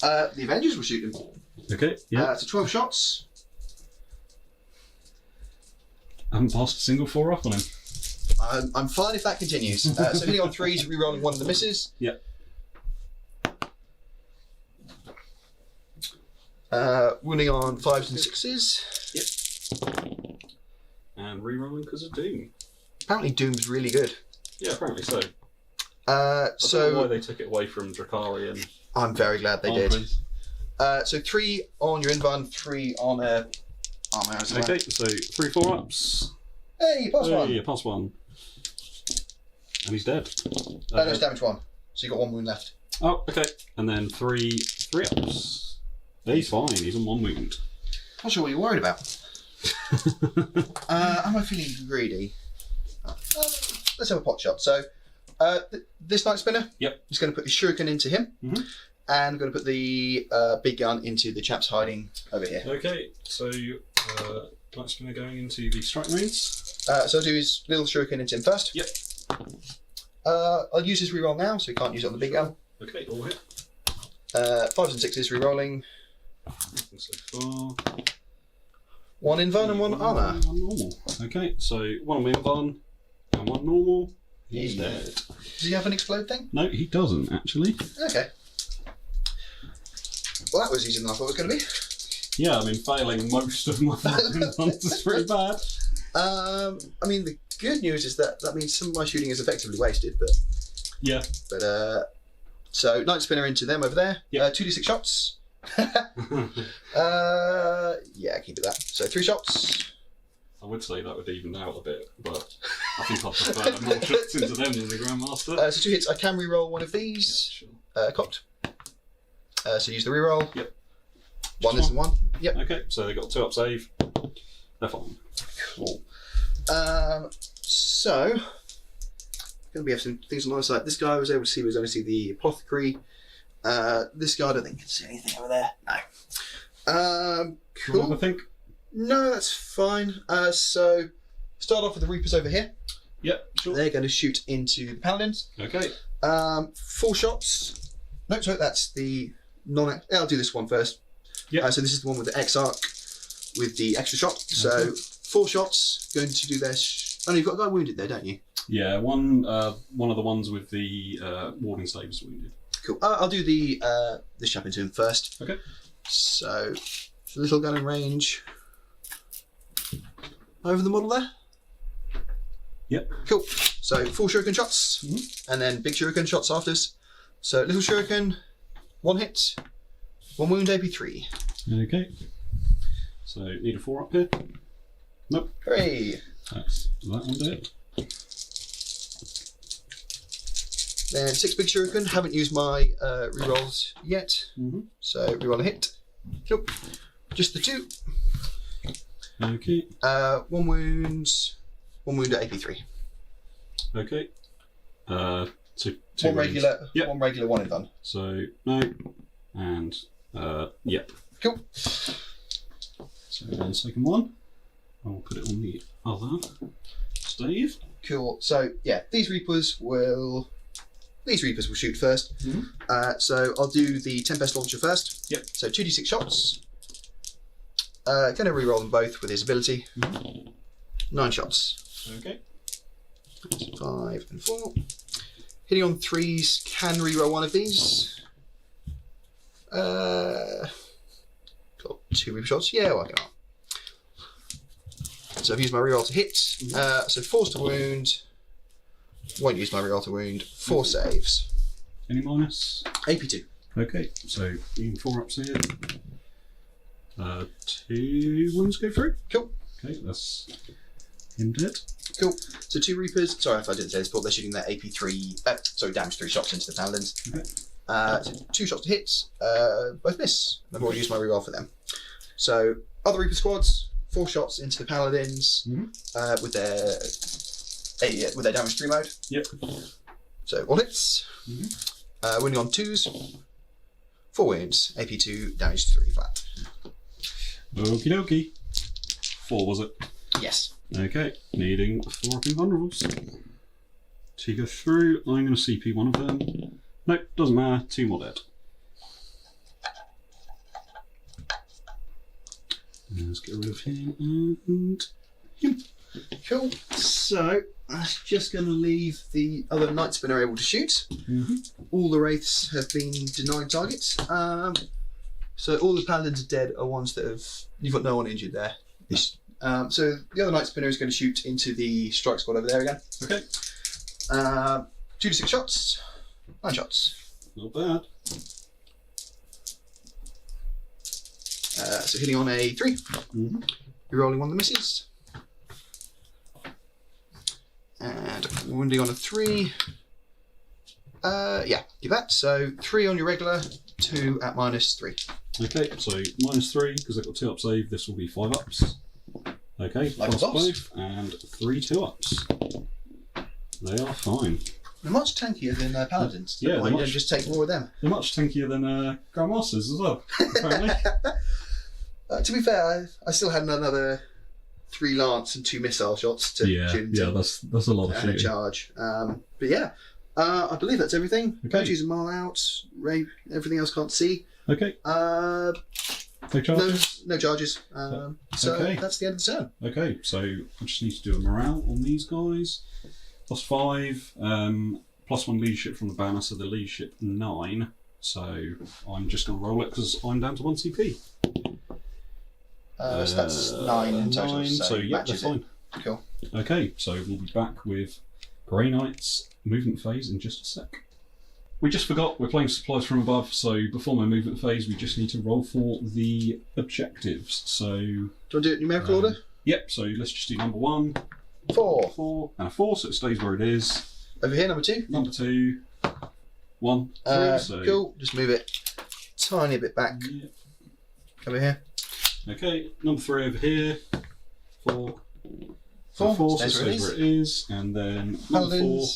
The Avengers will shoot him. Okay. Yeah. So 12 shots. I haven't passed a single 4 up on him. I'm fine if that continues. So hitting on 3s, rerolling 1 of the misses. Yep. Wounding on 5s and 6s. Yep. And rerolling because of Doom. Apparently Doom's really good. Yeah, apparently so. I don't know why they took it away from Drakari and I'm very glad they did. So 3 on your Invan, 3 on armor. Okay, so 3 4 ups. Hey, +1. Yeah, +1. And he's dead. No, it's damage 1. So you got 1 wound left. Oh, okay. And then 3 3 ups. He's fine, he's on 1 wound. Not sure what you're worried about. Am I feeling greedy? Let's have a pot shot. So, this Night Spinner Yep. is going to put his shuriken into him. Mm-hmm. And I'm going to put the big gun into the chaps hiding over here. Okay, so Light Spinner going into the strike marines. So I'll do his little shuriken into him first. Yep. I'll use his reroll now, so he can't use it on the big gun. Okay, all hit. 5s and 6s rerolling. So far. 1 invuln and 1 armour. 1 normal. Okay, so 1 on invuln and 1 normal. He's dead. Does he have an explode thing? No, he doesn't actually. Okay. Well, that was easier than I thought it was going to be. Yeah, I mean, failing most of my invulns is pretty bad. I mean, the good news is that means some of my shooting is effectively wasted, but... Yeah. But, so, Night Spinner into them over there. Yep. 2d6 shots. Yeah, keep it that. So 3 shots. I would say that would even out a bit, but I think I prefer more shots into them than the Grandmaster. So 2 hits. I can reroll one of these. Yeah, sure. Cocked. So use the reroll. Yep. 1 is 1. Yep. Okay, so they got 2 up save. They're fine. Cool. So, going to be some things on the other side. This guy I was able to see was only see the apothecary. This guy I don't think can see anything over there. No. Cool. I think. No, that's fine. So, start off with the Reapers over here. Yep, sure. They're going to shoot into the Paladins. Okay. 4 shots. No, sorry, that's the non. I'll do this one first. Yeah. So this is the one with the X-Arc with the extra shot. So 4 shots going to do their. Oh, no, you've got a guy wounded there, don't you? Yeah, one of the ones with the warding staves wounded. Cool. I'll do the this chap into him first. Okay. So little gun in range. Over the model there. Yep. Cool. So 4 shuriken shots, and then big shuriken shots after us. So little shuriken, 1 hit, 1 wound, AP3. Okay. So need a 4 up here. Nope. Hooray! That's that one dead. Then 6 big shuriken. Haven't used my rerolls yet, so reroll a hit. Nope. Just the 2. Okay. 1 wound, 1 wound at AP3. Okay. Two 1 regular, Yep. 1 regular, 1 invuln. So no, and yep. Cool. So then the second one, I'll put it on the other stave. Cool. So yeah, these Reapers will shoot first. So I'll do the Tempest launcher first. Yep. So 2d6 shots. Going to reroll them both with his ability. 9 shots. Okay. 5 and 4. Hitting on 3s, can reroll one of these. Got 2 Reaper shots. Yeah, why not? So I've used my reroll to hit. So 4's to wound. Won't use my reroll to wound. 4 saves. Any minus? AP2. Okay, so even 4 ups here. 2 wounds go through. Cool. Okay, that's him dead. Cool. So 2 Reapers. Sorry if I didn't say this before. They're shooting their AP3. Damage 3 shots into the Paladins. Okay. So 2 shots to hit. Both miss. I've already used my reroll for them. So other Reaper squads. 4 shots into the Paladins with their damage 3 mode. Yep. So all hits. Wounding on 2s. 4 wounds. AP2. Damage 3 flat. Okie dokie. 4 was it? Yes. Okay, needing 4 up invulnerables. 2 go through. I'm going to CP one of them. Nope, doesn't matter. 2 more dead. Let's get rid of him and him. Cool. So that's just going to leave the other Night Spinner able to shoot. All the Wraiths have been denied targets. So all the Paladins are dead are ones that have... You've got no one injured there. No. So the other Night Spinner is going to shoot into the Strike Squad over there again. Okay. 2d6 shots. 9 shots. Not bad. So hitting on a 3. Rerolling one of the misses. And wounding on a 3. Yeah, give that. So 3 on your regular, 2 at -3. Okay, so -3 because they've got 2 up save. This will be 5 ups. Okay, Like plus a boss. both and 3 2 ups. They are fine. They're much tankier than Paladins. Yeah, why you don't just take more of them? They're much tankier than Grandmasters as well, apparently. To be fair, I still had another 3 lance and 2 missile shots to that's a lot of shooting. A charge. But yeah, I believe that's everything. Okay. Badges a mile out. Ray, everything else can't see. Okay. No charges? No charges. So okay. that's the end of the turn. Okay, so I just need to do a morale on these guys. +5, +1 leadership from the banner, so the leadership 9. So I'm just going to roll it because I'm down to 1 CP. So that's 9 in total. 9, so yeah, that's fine. Cool. Okay, so we'll be back with Grey Knight's movement phase in just a sec. We just forgot we're playing supplies from above, so before my movement phase we just need to roll for the objectives. So do you want to do it in numerical order? Yep, so let's just do number 1, 4, 4 and a 4, so it stays where it is. Over here, number 2. Number 2, 1, 3. So cool, just move it tiny bit back. Yep. Over here. Okay, number 3 over here. 4, 4, so stays where it where it is, and then number 4,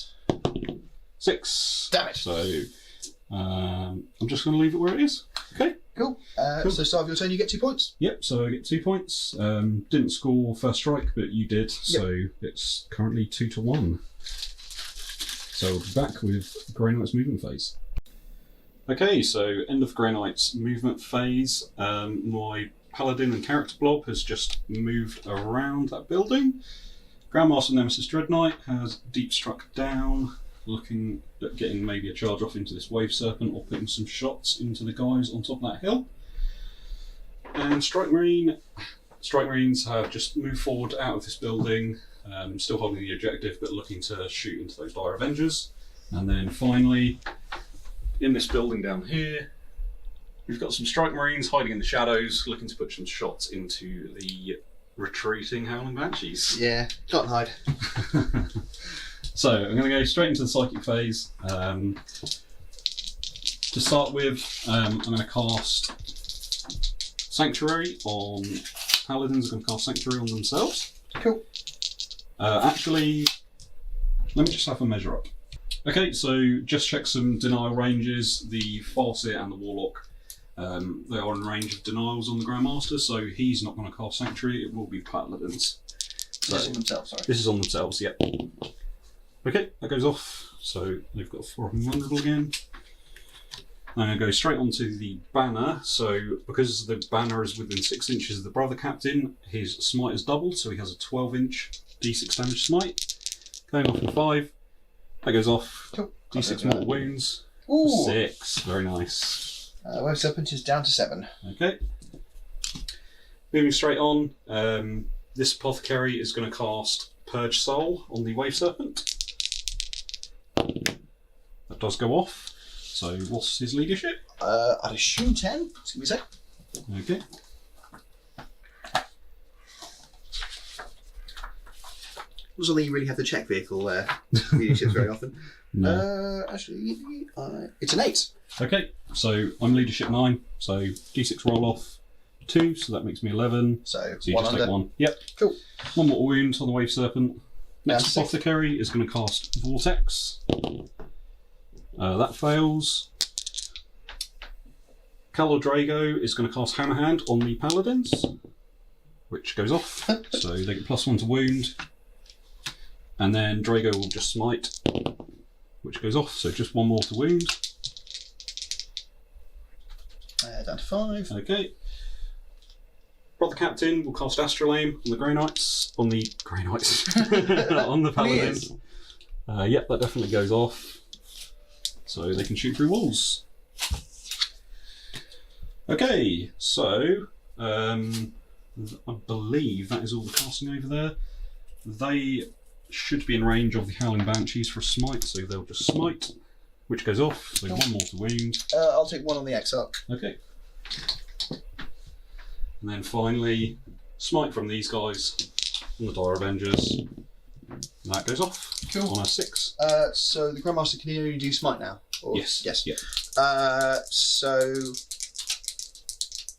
6. Damn it. So I'm just going to leave it where it is. Okay. Cool. So start of your turn, you get 2 points. Yep. So I get 2 points. Didn't score first strike, but you did. So it's currently 2-1. So we'll be back with Grey Knight's movement phase. Okay. So end of Grey Knight's movement phase. My Paladin and character blob has just moved around that building. Grandmaster Nemesis Dread Knight has deep struck down, looking at getting maybe a charge off into this Wave Serpent or putting some shots into the guys on top of that hill. And Strike Marines have just moved forward out of this building, still holding the objective but looking to shoot into those Dire Avengers. And then finally, in this building down here, we've got some Strike Marines hiding in the shadows, looking to put some shots into the retreating Howling Banshees. Yeah, can't hide. So I'm going to go straight into the psychic phase. To start with, I'm going to cast Sanctuary on Paladins. I'm going to cast Sanctuary on themselves. Cool. Actually, let me just have a measure up. Okay, so just check some denial ranges. The Farseer and the Warlock, they are in range of denials on the Grandmaster, so he's not going to cast Sanctuary. It will be Paladins. So, this is on themselves, sorry. This is on themselves, yep. Okay, that goes off. So they've got 4 vulnerable again. I'm going to go straight onto the banner. So because the banner is within 6 inches of the brother captain, his smite is doubled, so he has a 12-inch d6 damage smite. Going off in 5. That goes off. Cool. D6 mortal wounds. Ooh. 6. Very nice. Wave Serpent is down to 7. Okay. Moving straight on. This apothecary is going to cast Purge Soul on the Wave Serpent. That does go off. So what's his leadership? I'd assume 10. Just give me a sec. Okay. Doesn't think you really have the check vehicle leaderships very often. No. Actually, it's an 8. Okay, so I'm leadership 9, so d6 roll off 2, so that makes me 11. So you 1 just under. take 1. Yep. Cool. 1 mortal wound on the Wave Serpent. Next Down to 6. apothecary is going to cast Vortex. That fails. Kaldor Draigo is going to cast Hammerhand on the Paladins, which goes off, so they get +1 to wound. And then Draigo will just smite, which goes off, so just 1 more to wound. Down to 5. Okay. Brother Captain will cast Astral Aim on the Grey Knights, on the Paladins. Yep, that definitely goes off, so they can shoot through walls. Okay, so I believe that is all the casting over there. They should be in range of the Howling Banshees for a smite, so they'll just smite, which goes off, so 1 more to wound. I'll take 1 on the X arc. Okay. And then finally, smite from these guys on the Dire Avengers. And that goes off. Cool. On a 6. So the Grandmaster can only do smite now? Or? Yes. Yes. Yeah.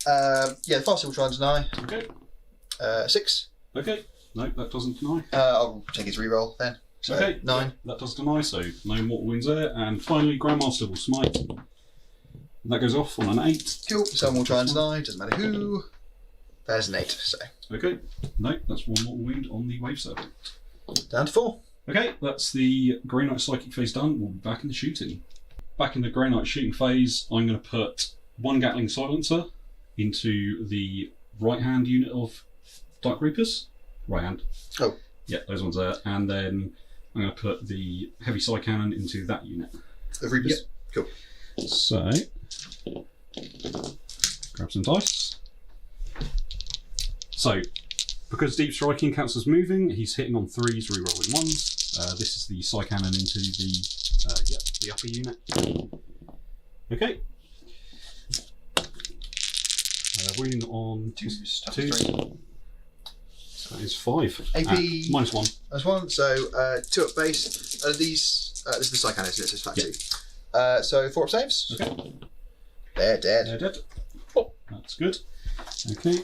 The Farseer will try and deny. Okay. 6. Okay. No, that doesn't deny. I'll take his reroll then. So Okay, 9. that does deny, so no mortal wounds there. And finally, Grandmaster will smite. That goes off on an 8. Cool. Someone will try and deny, doesn't matter who. There's an 8, so. Okay, no, that's 1 mortal wound on the wave serpent. Down to 4. Okay, that's the Grey Knight psychic phase done. We'll be back in the shooting. Back in the Grey Knight shooting phase, I'm going to put 1 Gatling silencer into the right hand unit of Dark Reapers. Right hand. Oh. Yeah, those ones there. And then I'm going to put the heavy psi cannon into that unit. Of Reapers? Yep. Cool. So, grab some dice. So, because deep striking counts as moving, he's hitting on 3s, rerolling 1s. This is the psi cannon into the upper unit. Okay. Wounding on 2s. 2s. That is 5. AP -1. -1. So 2 up base. These. This is the psi cannon, isn't it? So it's flat 2. So 4 up saves. Okay. They're dead. They're dead. Oh, that's good. Okay.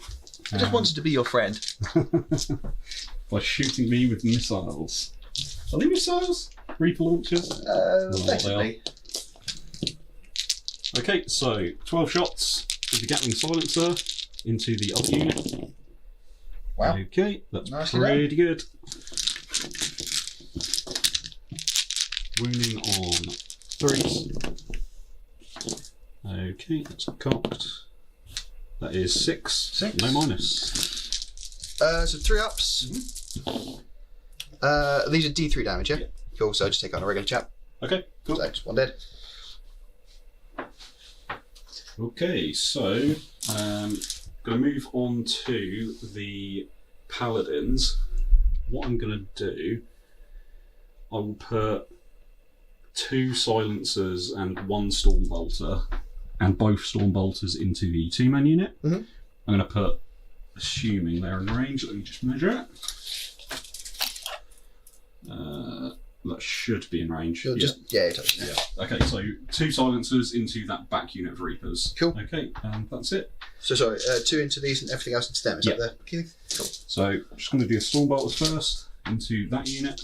I just wanted to be your friend. By shooting me with missiles. Are they missiles? Reaper launchers? Effectively. Okay, so 12 shots with the Gatling silencer into the other unit. Wow. Okay, that's Nicely pretty good. Wounding on 3s. Okay, that's cocked. That is 6. 6. No minus. So 3 ups. These are D3 damage, yeah? Yeah. Cool, so just take on a regular chap. Okay, cool. So just 1 dead. Okay, so going to move on to the Paladins. What I'm going to do, I will put 2 silencers and 1 Stormbolter, and both Stormbolters into the 2-man unit. Mm-hmm. I'm going to put, assuming they're in range, let me just measure it. That should be in range. Yeah. Okay, so 2 silencers into that back unit of Reapers. Cool. Okay, and that's it. So sorry, 2 into these and everything else into them. Is that the key thing? Cool. So I'm just going to do a Stormbolters first into that unit.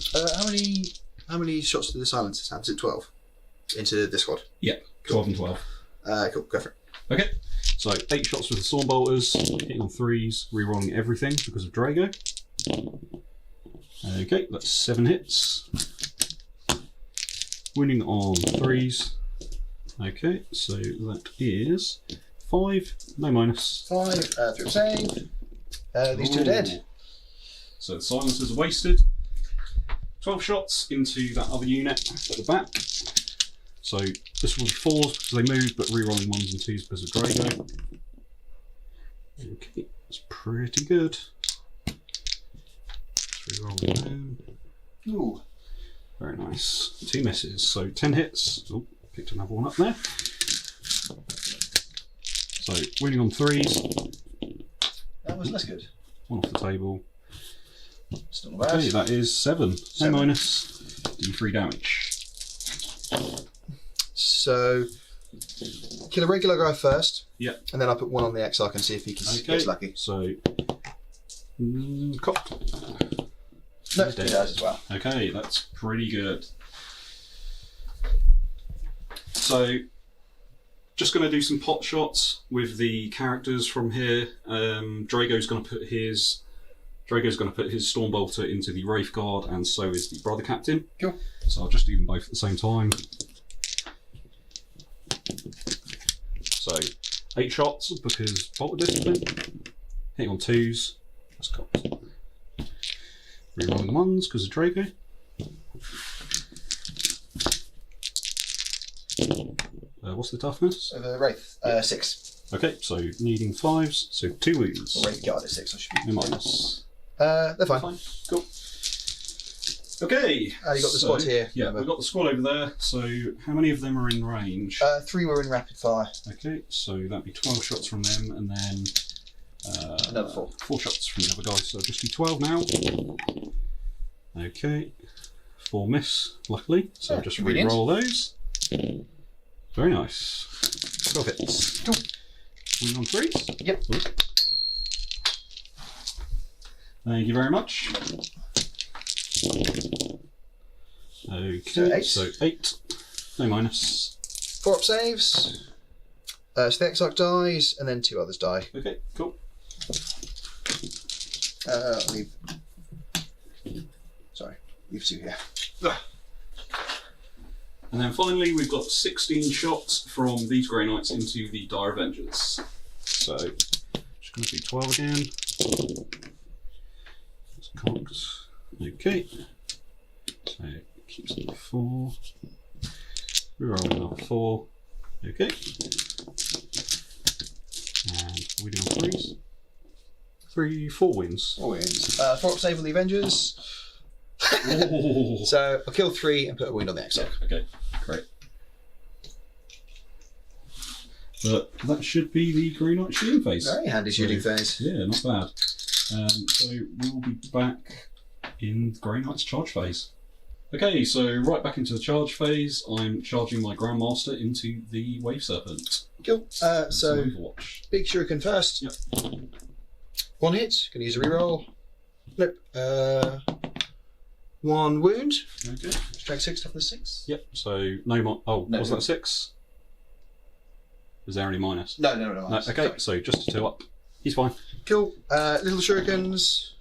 How many shots do the silencers have? Is it 12? Into this squad? Yeah, 12 and 12. Cool, go for it. Okay, so 8 shots with the Stormbolters, hitting on 3s, rerolling everything because of Draigo. Okay, that's 7 hits. Wounding on 3s. Okay, so that is 5, no minus. 5, 3 save. These 2 are dead. So the silencers are wasted. 12 shots into that other unit at the back. So this will be 4s because they move, but rerolling 1s and 2s because of Draigo. Okay, that's pretty good. Rerolling down. Ooh. Very nice. 2 misses, so 10 hits. Oh, picked another one up there. So winning on 3s. That was less good. 1 off the table. Still not bad. Okay, that is 7. No minus. D3 damage. So kill a regular guy first. Yeah. And then I'll put 1 on the Exarch and see if he gets lucky. So cocked. No, he does as well. Okay, that's pretty good. So, just going to do some pot shots with the characters from here. Draigo's going to put his Stormbolter into the Wraith Guard, and so is the Brother Captain. Cool. So I'll just do them both at the same time. So 8 shots because Bolt of Discipline. Hitting on 2s. That's cocked. Rerolling 1s because of Draigo. What's the toughness? Wraith, 6. Okay, so needing 5s, so 2 wounds. Wraith Guard is 6, I should be. No minus. They're fine. Cool. Okay. You got the squad here. Yeah, we've got the squad over there. So how many of them are in range? 3 were in rapid fire. Okay, so that'd be 12 shots from them, and then another 4. 4 shots from the other guy. So I'll just do 12 now. Okay, 4 miss, luckily. So I'll just re-roll those. Very nice. 12 hits. Cool. Win on 3s? Yep. Ooh. Thank you very much. Okay, so 8. No minus. 4 up saves. So the Exarch dies, and then 2 others die. Okay, cool. Leave 2 here. And then finally, we've got 16 shots from these Grey Knights into the Dire Avengers. So, just going to do 12 again. It's cocked. Okay. So, it keeps it at 4. Reroll another 4. Okay. And we do on 3s. 4 wins. 4 wins. 4 up save on the Avengers. Oh. So I'll kill 3 and put a wound on the Exarch. Yeah, okay, great. But that should be the Grey Knight shooting phase. Very handy shooting phase. Yeah, not bad. So we'll be back in Grey Knight's charge phase. Okay, so right back into the charge phase. I'm charging my Grandmaster into the Wave Serpent. Cool. So Overwatch. big shuriken first. Yep. 1 hit. Gonna use a reroll. Nope. 1 wound. Okay. Strength 6, toughness 6. Yep. So no more. Oh, No, was no. that 6? Was there any minus? No. No. Okay. So just a 2 up. He's fine. Cool. Little shurikens.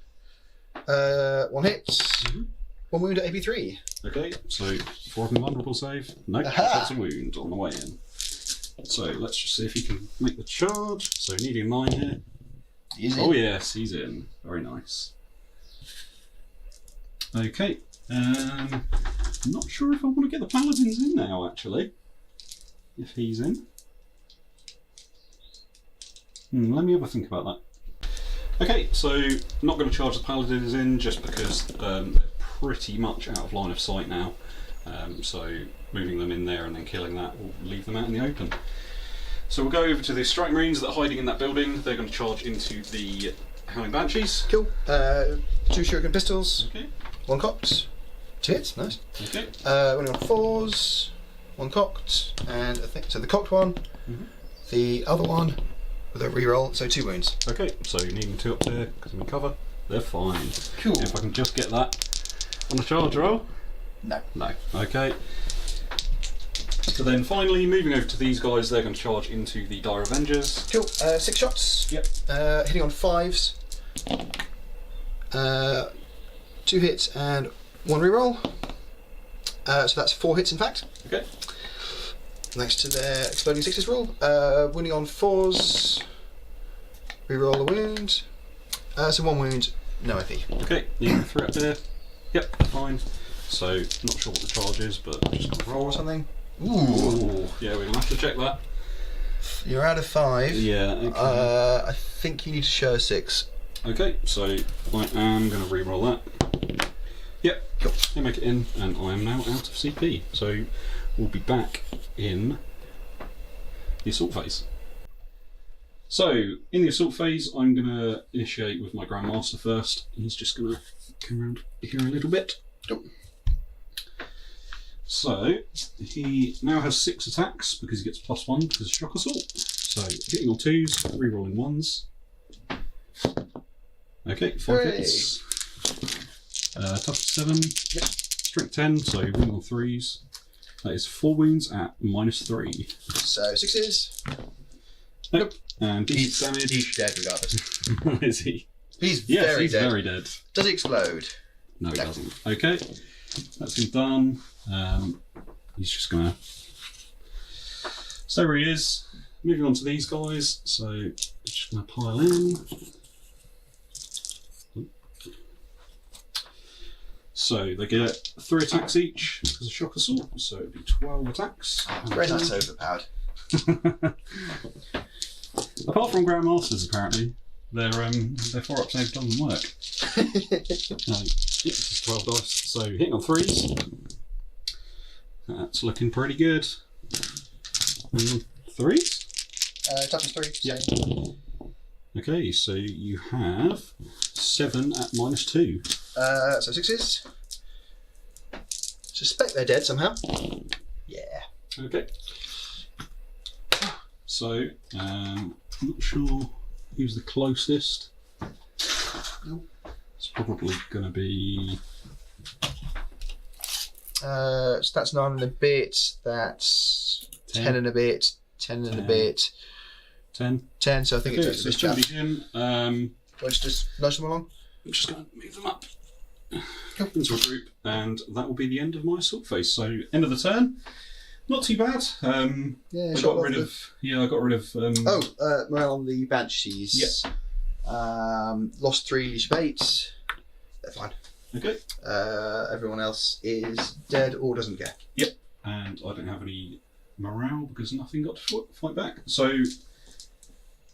1 hit. 1 wound at AB3. Okay. So 4 of them vulnerable save. No. Aha! That's a wound on the way in. So let's just see if he can make the charge. So needing 9 here. He's Oh in. yes, he's in. Very nice. Okay. I'm not sure if I want to get the Paladins in now, actually. If he's in. Let me have a think about that. Okay, so not going to charge the Paladins in just because they're pretty much out of line of sight now. So moving them in there and then killing that will leave them out in the open. So we'll go over to the Strike Marines that are hiding in that building. They're going to charge into the Howling Banshees. Cool. 2 shuriken pistols. Okay. 1 cocked. 2 hits. Nice. Okay. Running on 4s. 1 cocked. And I think so. The cocked one. The other one with a reroll. So 2 wounds. Okay. So needing 2 up there because I'm in cover. They're fine. Cool. If I can just get that on the charge roll. No. No. Okay. So then finally, moving over to these guys, they're going to charge into the Dire Avengers. Cool. 6 shots. Yep. Hitting on 5s. 2 hits and 1 reroll. So that's 4 hits in fact. Okay. Next to their exploding 6s roll. Wounding on 4s. Reroll a wound. So 1 wound, no FE. Okay, needing 3 up there. Yep, fine. So, not sure what the charge is, but I'm just going to roll Or something. Ooh. Ooh, yeah, we're going to have to check that. You're out of 5. Yeah, okay. I think you need to show 6. Okay, so I am going to re-roll that. Yep, Cool. they make it in, and I am now out of CP. So we'll be back in the assault phase. So, in the assault phase, I'm going to initiate with my Grandmaster first. He's just going to come around here a little bit. Cool. So, he now has 6 attacks because he gets +1 because of Shock Assault. So, hitting on 2s, re-rolling 1s. Okay, 5 Hooray. hits. Tough 7. Yep. Strength 10, so wound on 3s. That is 4 wounds at -3. So 6s. Nope. And decent damage. He's dead regardless. Is he? He's Yes, very he's dead. very dead. Does he explode? No, he No. doesn't. Okay, that's been done. He's just gonna stay where he is. Moving on to these guys, so just gonna pile in. So they get 3 attacks each because of Shock Assault, so it'd be 12 attacks. Very nice overpowered. Apart from Grandmasters, apparently, their 4-up save doesn't work. This is 12 dice, so hitting on 3s. That's looking pretty good. 3s? Toughness 3. Yeah. Okay, so you have 7 at -2. So 6s. Suspect they're dead somehow. Yeah. Okay. So, I'm not sure who's the closest. Nope. It's probably going to be So that's 9 and a bit. That's 10 and a bit. 10 and a bit. 10. 10. So I think it's this chap. Let's just nudge them along. I'm just going to move them up into a group, and that will be the end of my assault phase. So end of the turn. Not too bad. Yeah, I got rid of. morale on the Banshees. Yep. Lost 3 leash baits. They're fine. Okay. Everyone else is dead or doesn't care. Yep. And I don't have any morale because nothing got to fight back. So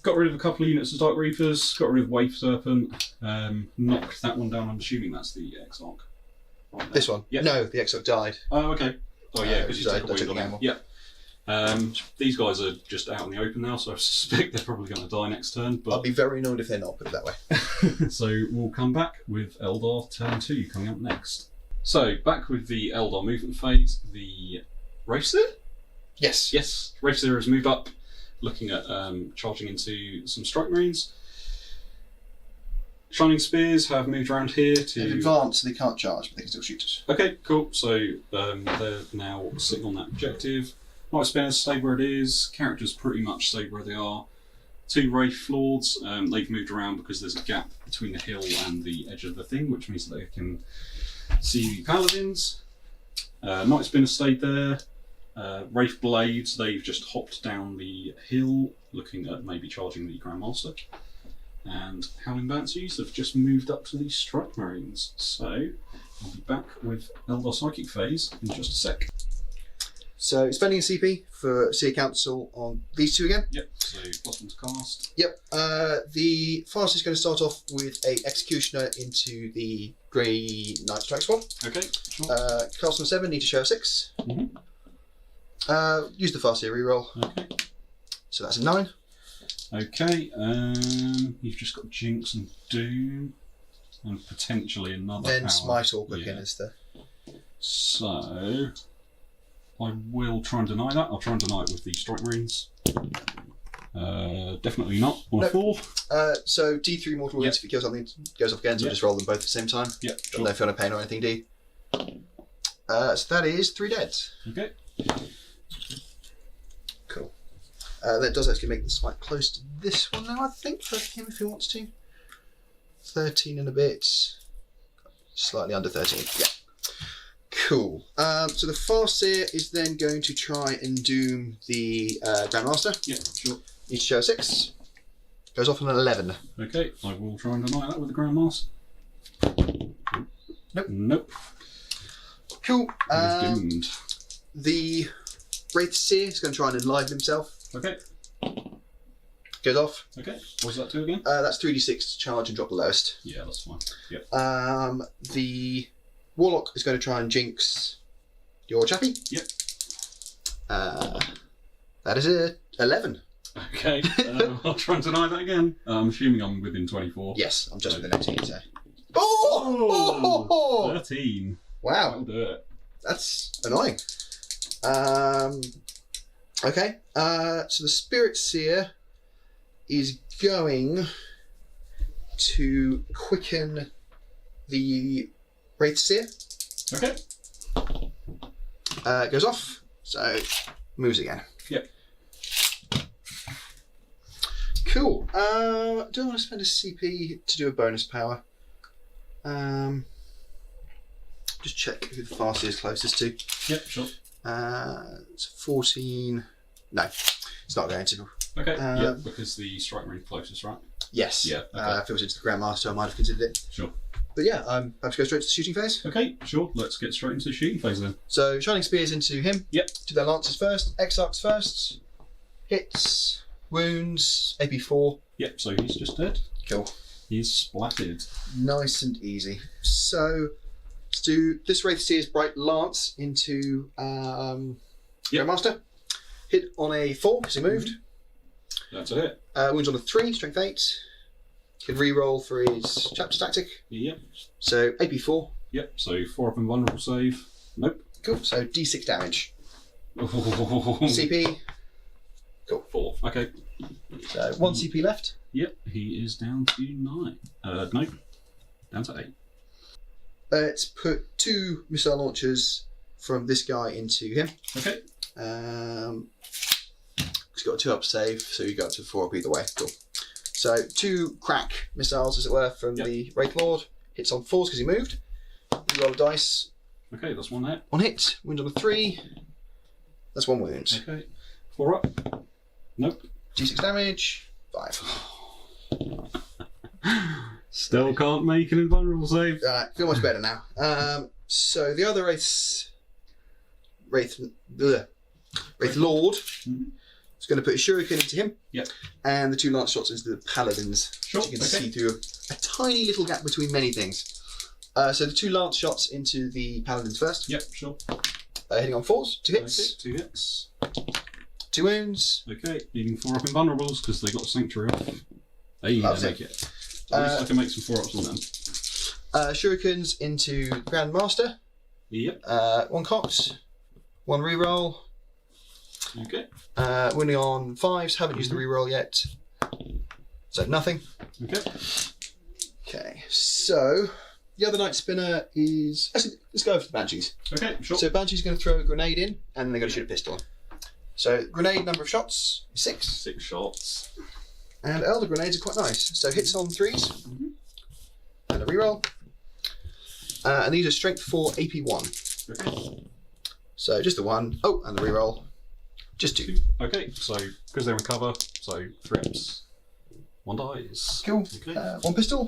got rid of a couple of units of Dark Reapers. Got rid of Wave Serpent. Knocked that one down. I'm assuming that's the Exarch. Right, this one? Yep. No, the Exarch died. Oh, okay. Oh yeah, because you took away the ammo. Yeah. These guys are just out in the open now, so I suspect they're probably going to die next turn. But I'll be very annoyed if they're not, put it that way. So we'll come back with Eldar turn 2 coming up next. So back with the Eldar movement phase. The Wraithseer? Yes. Yes, Wraithseer has moved up, looking at charging into some Strike Marines. Shining Spears have moved around here to... They've advanced, so they can't charge, but they can still shoot us. Okay, cool. So they're now sitting on that objective. Knight Spears stay where it is. Characters pretty much stay where they are. 2 Wraith Lords. They've moved around because there's a gap between the hill and the edge of the thing, which means that they can see the Paladins. Knight Spinner stayed there. Wraith Blades, they've just hopped down the hill, looking at maybe charging the Grandmaster. And Howling Banshees have just moved up to the Strike Marines. So I'll be back with Eldar Psychic phase in just a sec. So spending a CP for Seer Council on these 2 again. Yep, so +1 to cast. Yep. The fast is going to start off with a Executioner into the Grey Knight Strike Squad. Okay, sure. Cast on 7, need to show a 6. Mm-hmm. Use the fast here reroll. Okay. So that's a 9. Okay, you've just got Jinx and Doom, and potentially another Then power. Smite or Quicken is the... So I will try and deny that. I'll try and deny it with the Strike Marines. Definitely not on a 4. So D3 mortal wounds, if you kill something, goes off again, so just roll them both at the same time. Yep, Got no feel no pain or anything, D. So that is 3 deads. Okay. Cool. That does actually make the smite close to this one now, I think, for him if he wants to. 13 and a bit. Slightly under 13. Yeah. Cool. So the Farseer is then going to try and doom the Grandmaster. Yeah, sure. Needs to show a 6. Goes off on an 11. Okay, I will try and deny that with the Grandmaster. Nope. Nope. Cool. He's doomed. The Wraithseer is going to try and enliven himself. Okay. Goes off. Okay. What's that do again? That's 3d6 to charge and drop the lowest. Yeah, that's fine. Yep. The Warlock is going to try and jinx your chappie. Yep. That is a 11. Okay. I'll try and deny that again. I'm assuming I'm within 24. Yes, I'm just within 18. So. Oh! 13. Wow. That'll do it. That's annoying. Okay. So the Spirit Seer is going to quicken the Wraithseer. Okay. Goes off, so moves again. Yep. Cool. Do I want to spend a CP to do a bonus power? Just check who the Farseer is closest to. Yep, sure. It's 14. No, it's not going to. Okay. Yeah, because the Strike Marine closest, right? Yes. Yeah. Okay. If it was into the Grandmaster, I might have considered it. Sure. But yeah, I'm about to go straight to the shooting phase. Okay, sure. Let's get straight into the shooting phase then. So Shining Spears into him. Yep. Do their Lancers first. Exarchs first. Hits. Wounds. AP 4. Yep. So he's just dead. Cool. He's splattered. Nice and easy. So let's do this Wraithseer's Bright Lance into Grandmaster. Hit on a 4 because he moved. That's a hit. Wounds on a 3, strength 8. Can re-roll for his chapter tactic. Yep. So AP 4. Yep. So 4 up and vulnerable save. Nope. Cool. So D6 damage. CP. Cool. 4. Okay. So 1 CP left. Yep. He is down to 9. Nope. Down to 8. Let's put 2 missile launchers from this guy into him. Okay. He's got a 2-up save, so you go up to 4-up either way. Cool. So 2 crack missiles, as it were, from the Wraith Lord. Hits on 4s because he moved. You roll a dice. Okay, that's 1 hit. 1 hit. Wound on a 3. That's 1 wound. Okay. 4 up. Nope. D6 damage. 5. Still can't make an invulnerable save. Feel much better now. So the other Wraith Lord is going to put a shuriken into him. Yep. And the 2 lance shots into the Paladins. Sure. So you can see through a tiny little gap between many things. So the 2 lance shots into the Paladins first. Yep, sure. Hitting on 4s. 2 hits. Okay, 2 hits. 2 wounds. Okay, needing 4 up invulnerables because they got Sanctuary off. Hey, Loves they make it. At least I can make some 4 ups on them. Shurikens into Grandmaster. Yep. 1 cocked. 1 reroll. Okay. Winning on 5s. Haven't used the reroll yet. So nothing. Okay. Okay. So the other Night Spinner is. Actually, let's go over to the Banshees. Okay, sure. So Banshee's going to throw a grenade in, and then they're going to shoot a pistol. So grenade number of shots is 6. 6 shots. And Elder grenades are quite nice. So hits on 3s. And a reroll. And these are strength 4, AP 1. Okay. So just the 1. Oh, and the reroll. Just 2. Okay, so because they're in cover, so 3 ups. 1 dies. Cool. Okay. 1 pistol.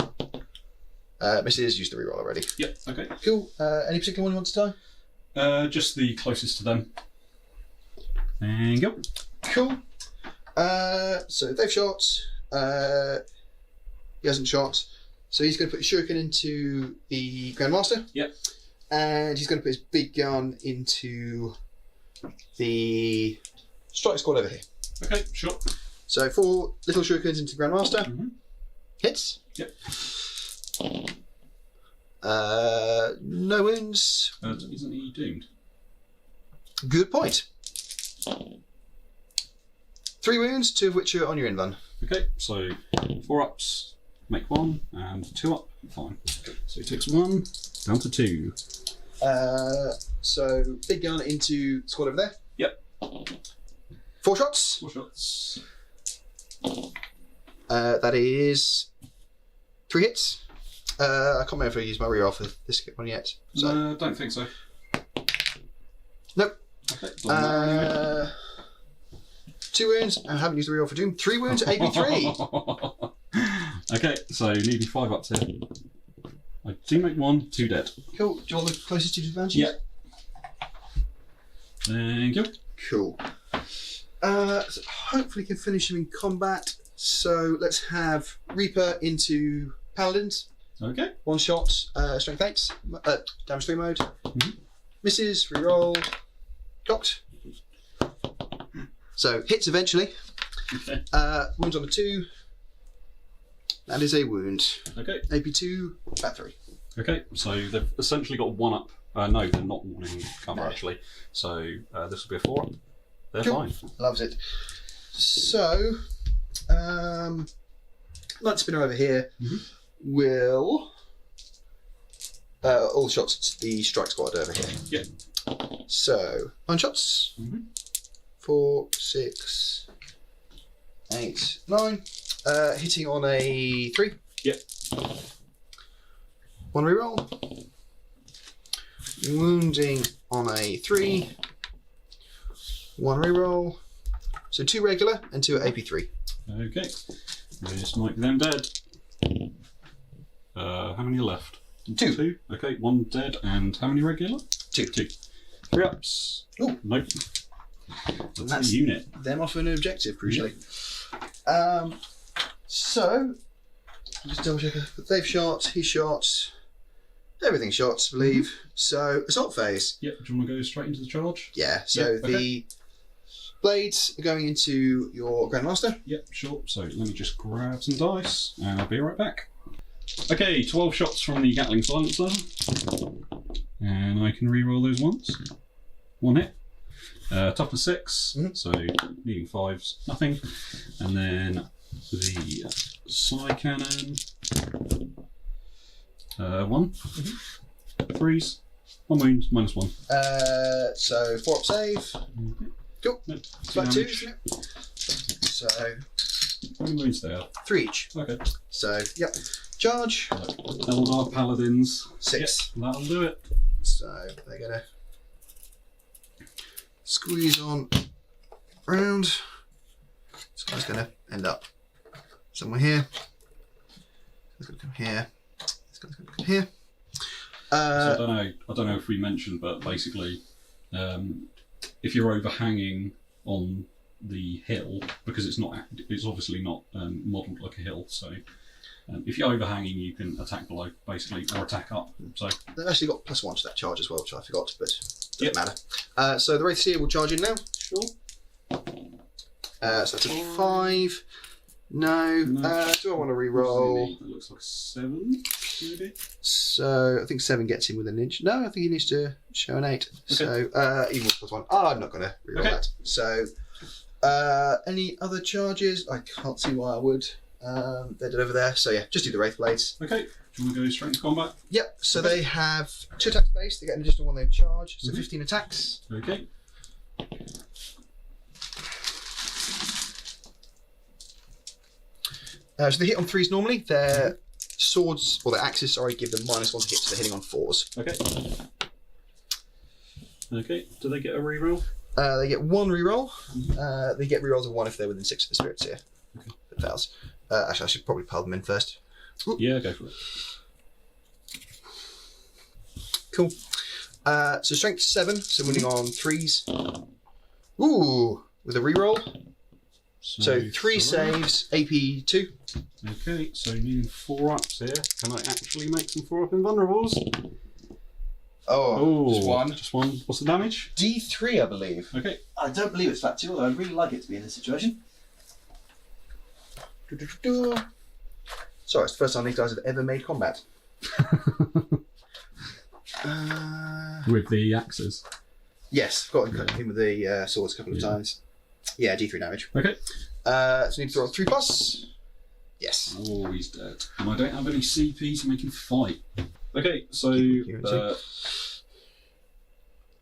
Misses, used the reroll already. Yep, okay. Cool. Any particular one you want to die? Just the closest to them. And go. Cool. So they've shot. He hasn't shot. So he's going to put his shuriken into the Grandmaster. Yep. And he's going to put his big gun into the strike squad over here. Okay, sure. So 4 little shurikens into the Grandmaster. Hits. Yep. No wounds. Isn't he doomed? Good point. 3 wounds, 2 of which are on your invuln. Okay, so 4 ups, make 1, and 2 up, fine. So he takes 1, down to 2. So big gun into squad over there. Yep. 4 shots. 4 shots. That is 3 hits. I can't remember if I used my reroll for this one yet. So. Don't think so. Nope. Okay, doesn't matter anyway. 2 wounds, and I haven't used the reroll for Doom. 3 wounds, AP3. Okay, so needing 5 ups here. I do make 1, 2 dead. Cool. Do you want the closest to disadvantage? Yeah. Thank you. Cool. So hopefully can finish him in combat. So let's have Reaper into Paladins. Okay. 1 shot, strength 8, damage 3 mode. Misses, reroll, cocked. So hits eventually. Okay. Wounds on a 2. That is a wound. Okay. AP2, about 3. Okay, so they've essentially got 1 up. No, they're not wanting cover actually. So this will be a 4 up. They're fine. Loves it. So, Night Spinner over here will all shots to the strike squad over here. Yeah. So 1 shots. 4, 6, 8, 9. Hitting on a 3. Yep. 1 reroll. Wounding on a 3. 1 reroll. So 2 regular and 2 at AP3. Okay. Just make them dead. How many are left? 2. 2. Okay, 1 dead and how many regular? 2. 2. 3 ups. Ooh. Nope. That's a unit. Them off an objective, crucially. So, just double check. They've shot, he shot, everything shot, I believe. So, assault phase. Yep, do you want to go straight into the charge? Yeah, so the blades are going into your Grandmaster. Yep, sure. So let me just grab some dice and I'll be right back. Okay, 12 shots from the Gatling Silencer. And I can re-roll those ones. 1 hit. Toughness 6, so needing 5s, nothing. And then the Psy Cannon. 1. 3s, 1 wound, -1. So 4 up save. Cool. Yep. It's like 2, isn't it? So How many wounds they are? 3 each. Okay. So yep. Charge. Eldar Paladins. 6. Yep, that'll do it. So they're gonna squeeze on round. This guy's gonna end up somewhere here. It's gonna come here. It's gonna come here. So I don't know if we mentioned, but basically, if you're overhanging on the hill, because it's obviously not modelled like a hill, so if you're overhanging, you can attack below, basically, or attack up. So they've actually got +1 to that charge as well, which I forgot, but doesn't matter. So the Wraithseer will charge in now. Sure. So that's a 5. No. Do I want to re-roll? That looks like a 7, maybe. So I think 7 gets him within an inch. No, I think he needs to show an 8. Okay. So even +1. Oh, I'm not going to re-roll that. So any other charges? I can't see why I would. They're dead over there. So yeah, just do the Wraith Blades. Okay. Do you want to go straight into combat? Yep. So they have 2 attacks base. They get an additional 1 they charge. So 15 attacks. Okay. So they hit on 3s normally. Their swords, or their axes, sorry, give them -1 to hit, so they're hitting on 4s. Okay. Okay. Do they get a reroll? They get 1 reroll. They get rerolls of 1 if they're within 6 of the spirits here. Okay. It fails. Actually, I should probably pile them in first. Ooh. Yeah, go for it. Cool. So strength 7, so winning on 3s. Ooh, with a reroll. So 3 saves, AP 2. Okay, so needing 4 ups here. Can I actually make some 4 up invulnerables? Oh, just 1. Just 1. What's the damage? D3, I believe. Okay. I don't believe it's flat 2, although I'd really like it to be in this situation. Sorry, it's the first time these guys have ever made combat. With the axes? Yes, got him with the swords a couple of times. Yeah, D3 damage. Okay. So you need to throw 3+. Yes. Oh, he's dead. And I don't have any CP to make him fight. Okay, so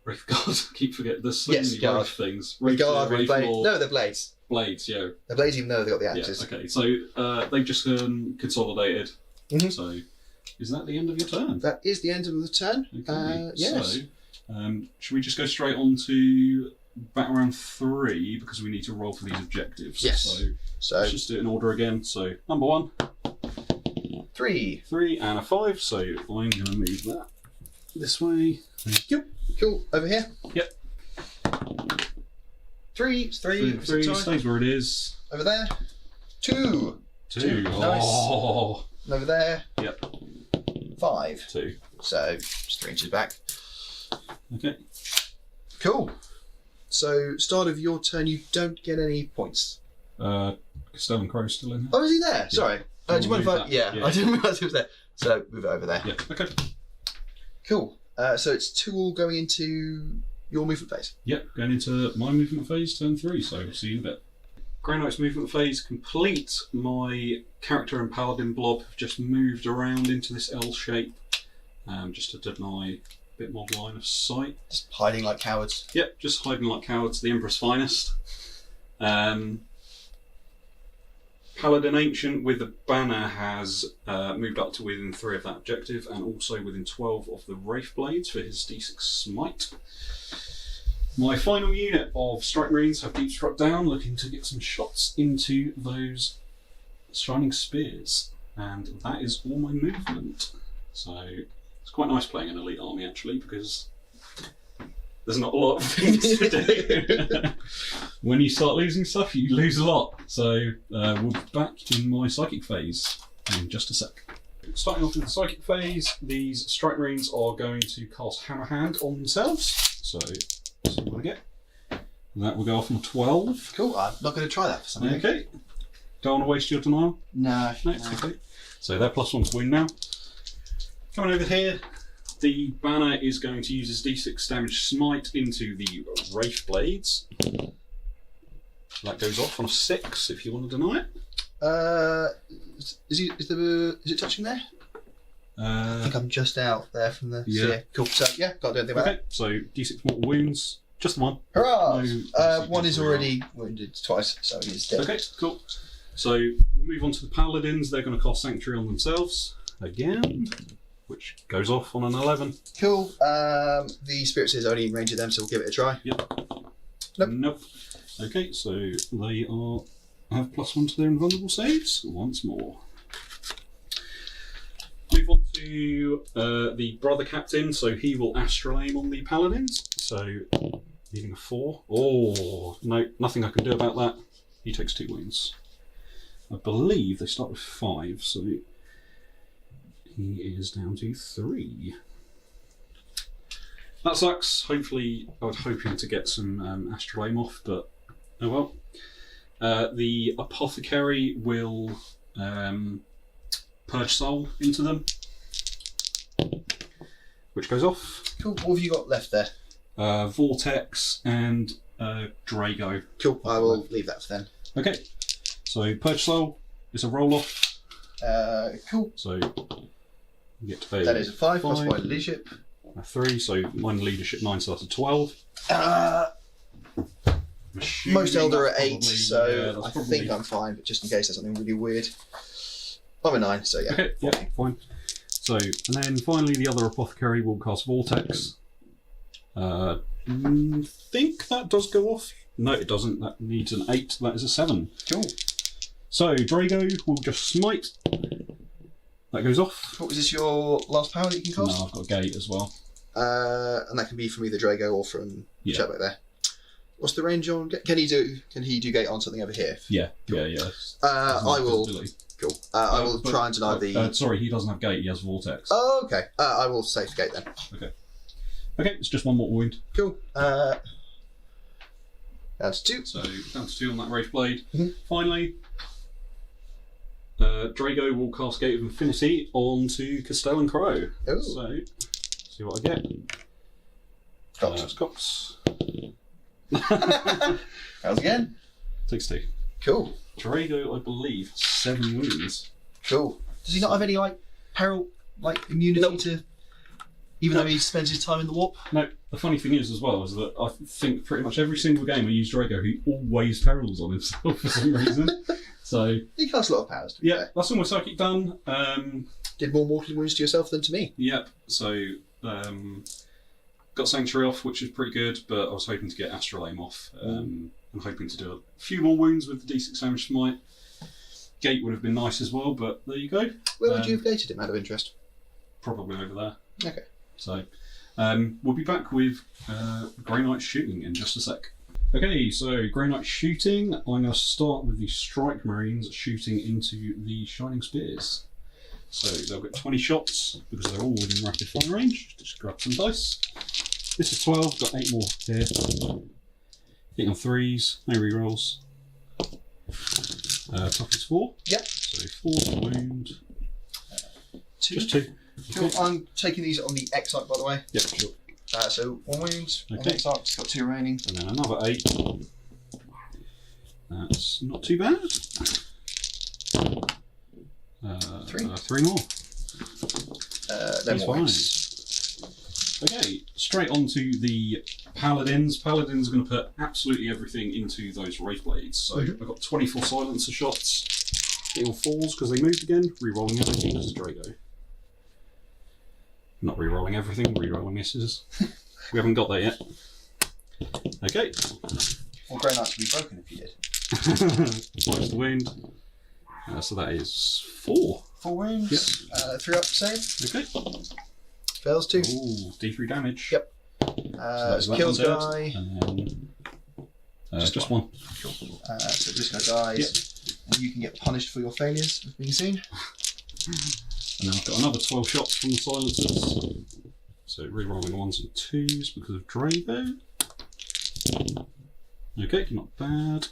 Wraith Guard. Keep forgetting there's so many guard things. Guard, Wraith blade. Lord. No, they're blades. Blades, yeah. They're blades, even though they've got the axes. Yeah, okay, so they've just consolidated. Mm-hmm. So, is that the end of your turn? That is the end of the turn. Okay, yes. So, should we just go straight on to battle round 3 because we need to roll for these objectives? Yes. So let's just do it in order again. So, number 1. 3. 3 and a 5, so I'm going to move that this way. Thank you. Cool. Over here. Yep. 3. 3. 3 stays where it is. Over there. 2. 2. Nice. Oh. And over there. Yep. 5. 2. So just 3 inches back. Okay. Cool. So start of your turn, you don't get any points. Castellan Crowe still in here? Oh, is he there? Sorry. Do you mind if I? Yeah. I didn't realise he was there. So move it over there. Yeah. Okay. Cool. So it's 2 all going into your movement phase. Yep. Going into my movement phase, turn 3. So we'll see you in a bit. Grey Knight's movement phase complete. My character and paladin blob have just moved around into this L shape, just to deny a bit more line of sight. Just hiding like cowards. Yep, just hiding like cowards, the Emperor's finest. Paladin Ancient with the banner has moved up to within 3 of that objective and also within 12 of the Wraith Blades for his D6 Smite. My final unit of Strike Marines have deep struck down, looking to get some shots into those Shining Spears. And that is all my movement. So it's quite nice playing an elite army actually, because there's not a lot of things to do. When you start losing stuff, you lose a lot. So we'll be back in my Psychic phase in just a sec. Starting off with the Psychic phase, these Strike Marines are going to cast Hammerhand on themselves. So see what I get. And that will go off on 12. Cool. I'm not going to try that for some reason. Okay. Don't want to waste your denial? No. Okay. So they're +1 to win now. Coming over here, the banner is going to use his D6 damage smite into the Wraith Blades. That goes off on a 6 if you want to deny it. Is it touching there? I think I'm just out there from the... Yeah. Cool. So, yeah, can't do anything about Okay, so D6 mortal wounds. Just one. Hurrah! No, one is already wounded twice, so he's dead. Okay, cool. So we'll move on to the Paladins. They're going to cast Sanctuary on themselves again, which goes off on an 11. Cool. The Spirit is only in range of them, so we'll give it a try. Yep. Nope. Okay, so they have +1 to their invulnerable saves once more. Move on to the Brother Captain, so he will Astral aim on the Paladins. So, needing a 4. Oh, no, nothing I can do about that. He takes 2 wounds. I believe they start with 5, so he is down to 3. That sucks. Hopefully, I was hoping to get some Astral aim off, but oh well. The Apothecary will Purge Soul into them, which goes off. Cool. What have you got left there? Vortex and Draigo. Cool. I will leave that for then. Okay. So Purge Soul is a roll off. Cool. So you get to that is a 5 plus my leadership. A 3. So mine leadership 9, so that's a 12. Most Eldar are 8, so yeah, I think I'm fine. But just in case there's something really weird, I'm a 9. So yeah. Okay. Yeah. Fine. So and then finally the other Apothecary will cast Vortex. Think that does go off. No, it doesn't. That needs an 8. That is a 7. Cool. So Draigo will just smite. That goes off. What was this? Your last power that you can cast? No, I've got Gate as well. And that can be from either Draigo or from chat back there. What's the range on? Can he do Gate on something over here? Yeah. Cool. Yeah. I will. Cool. I will try and deny the. Sorry, he doesn't have Gate. He has Vortex. Oh, okay. I will save Gate then. Okay, it's just one more wound. Cool. That's 2. So down to 2 on that Wraith Blade. Mm-hmm. Finally, Draigo will cast Gate of Infinity onto Castellan Crowe. Ooh. So, see what I get. Cox. How's again? Takes 2. Cool. Draigo, I believe, 7 wounds. Cool. Does he not have any peril immunity to? Even though he spends his time in the warp? No, the funny thing is as well is that I think pretty much every single game I use Draigo, he always perils on himself for some reason. So he casts a lot of powers. Yeah, that's all my psychic done. Did more mortal wounds to yourself than to me. Yep. So got Sanctuary off, which is pretty good, but I was hoping to get Astral aim off. I'm hoping to do a few more wounds with the D6 damage smite. Gate would have been nice as well, but there you go. Where would you have gated him out of interest? Probably over there. Okay. So, we'll be back with Grey Knight shooting in just a sec. Okay, so Grey Knight shooting. I'm going to start with the Strike Marines shooting into the Shining Spears. So they'll get 20 shots because they're all within rapid fire range. Just grab some dice. This is 12, got 8 more here. Hitting on 3s, no rerolls. Toughness 4. Yep. So 4 wound. 2. Just 2. Cool. Okay. I'm taking these on the Excite, by the way. Yep, sure. So 1 wound on Okay. Excite, got 2 remaining. And then another 8. That's not too bad. 3. 3 more. Then That's more fine. wounds. Okay, straight on to the Paladins. Paladins are going to put absolutely everything into those Wraith Blades. So I've got 24 silencer shots. Hitting on 4s because they moved again. Rerolling everything as a Draigo. Not rerolling everything, rerolling misses. We haven't got that yet. Okay. Well, Grey Knights would be broken if you did. Minus the wound. So that is 4. 4 wounds. Yep. 3 up save. Okay. Fails 2. Ooh, D3 damage. Yep. So kills that guy. And then, just one. Cool. So this guy dies. And you can get punished for your failures, as being seen. And then I've got another 12 shots from the silencers. So re-rolling 1s and 2s because of Draigo. Okay, not bad.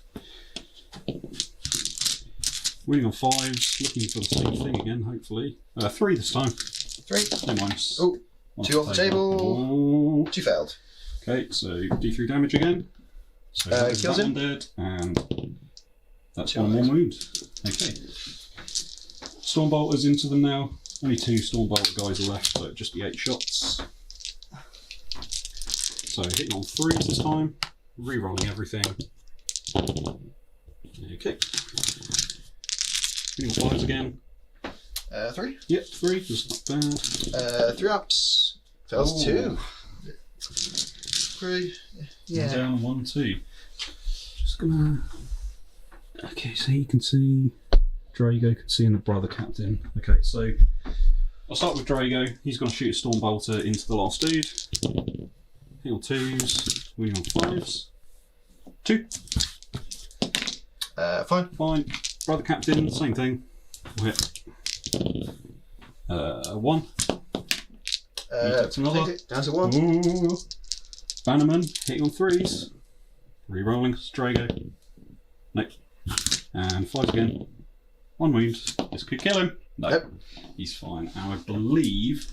Winning on 5s, looking for the same thing again, hopefully. 3 this time. 3. No minus. Oh, 2 off the table. Oh. 2 failed. Okay, so D3 damage again. So kills that him. one dead, and that's 2 one more wound. Okay. Stormbolters into them now. Only 2 Stormbolt guys are left, so it'd just be 8 shots. So hitting on 3s this time, re-rolling everything. Okay. Hitting on 5s again. 3. Yep, 3, that's not bad. 3 ups. Fails 2. 3. Yeah. 1 down, 1, 2. Just gonna. Okay, so you can see Draigo can see in the brother captain. Okay, so I'll start with Draigo. He's going to shoot a Stormbolter into the last dude. Hit on 2s, win on 5s. 2. Fine. Fine. Brother captain, same thing. We'll hit 1. Takes another. Take it down to 1. Ooh. Bannerman hitting on 3s. Re-rolling, Draigo. Nope. And 5 again. 1 wound. This could kill him. No, Nope. He's fine. And I believe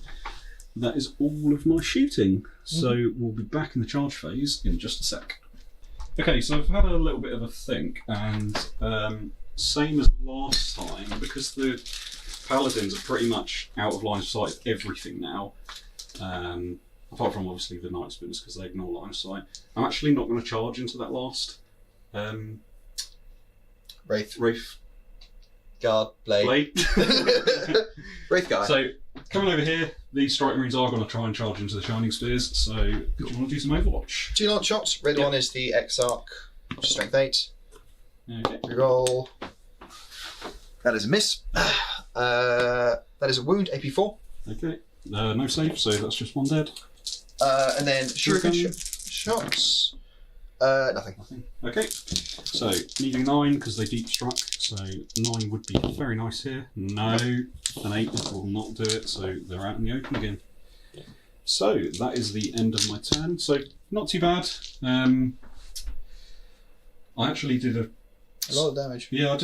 that is all of my shooting. So we'll be back in the charge phase in just a sec. Okay, so I've had a little bit of a think, and same as last time, because the Paladins are pretty much out of line of sight of everything now. Apart from obviously the Night Spinners because they ignore line of sight. I'm actually not going to charge into that last Wraith Guard. Blade. Wraith guy. So coming over here, these Strike Marines are going to try and charge into the Shining Spears. So do you want to do some Overwatch? 2 launch shots. Red one is the Exarch, strength 8. Okay. Reroll. That is a miss. That is a wound, AP 4. Okay. No save, so that's just 1 dead. And then shuriken shots. Nothing. Okay. So needing 9 because they deep struck. So 9 would be very nice here. No, an 8 will not do it. So they're out in the open again. So that is the end of my turn. So not too bad. I actually did a lot of damage. Yeah, I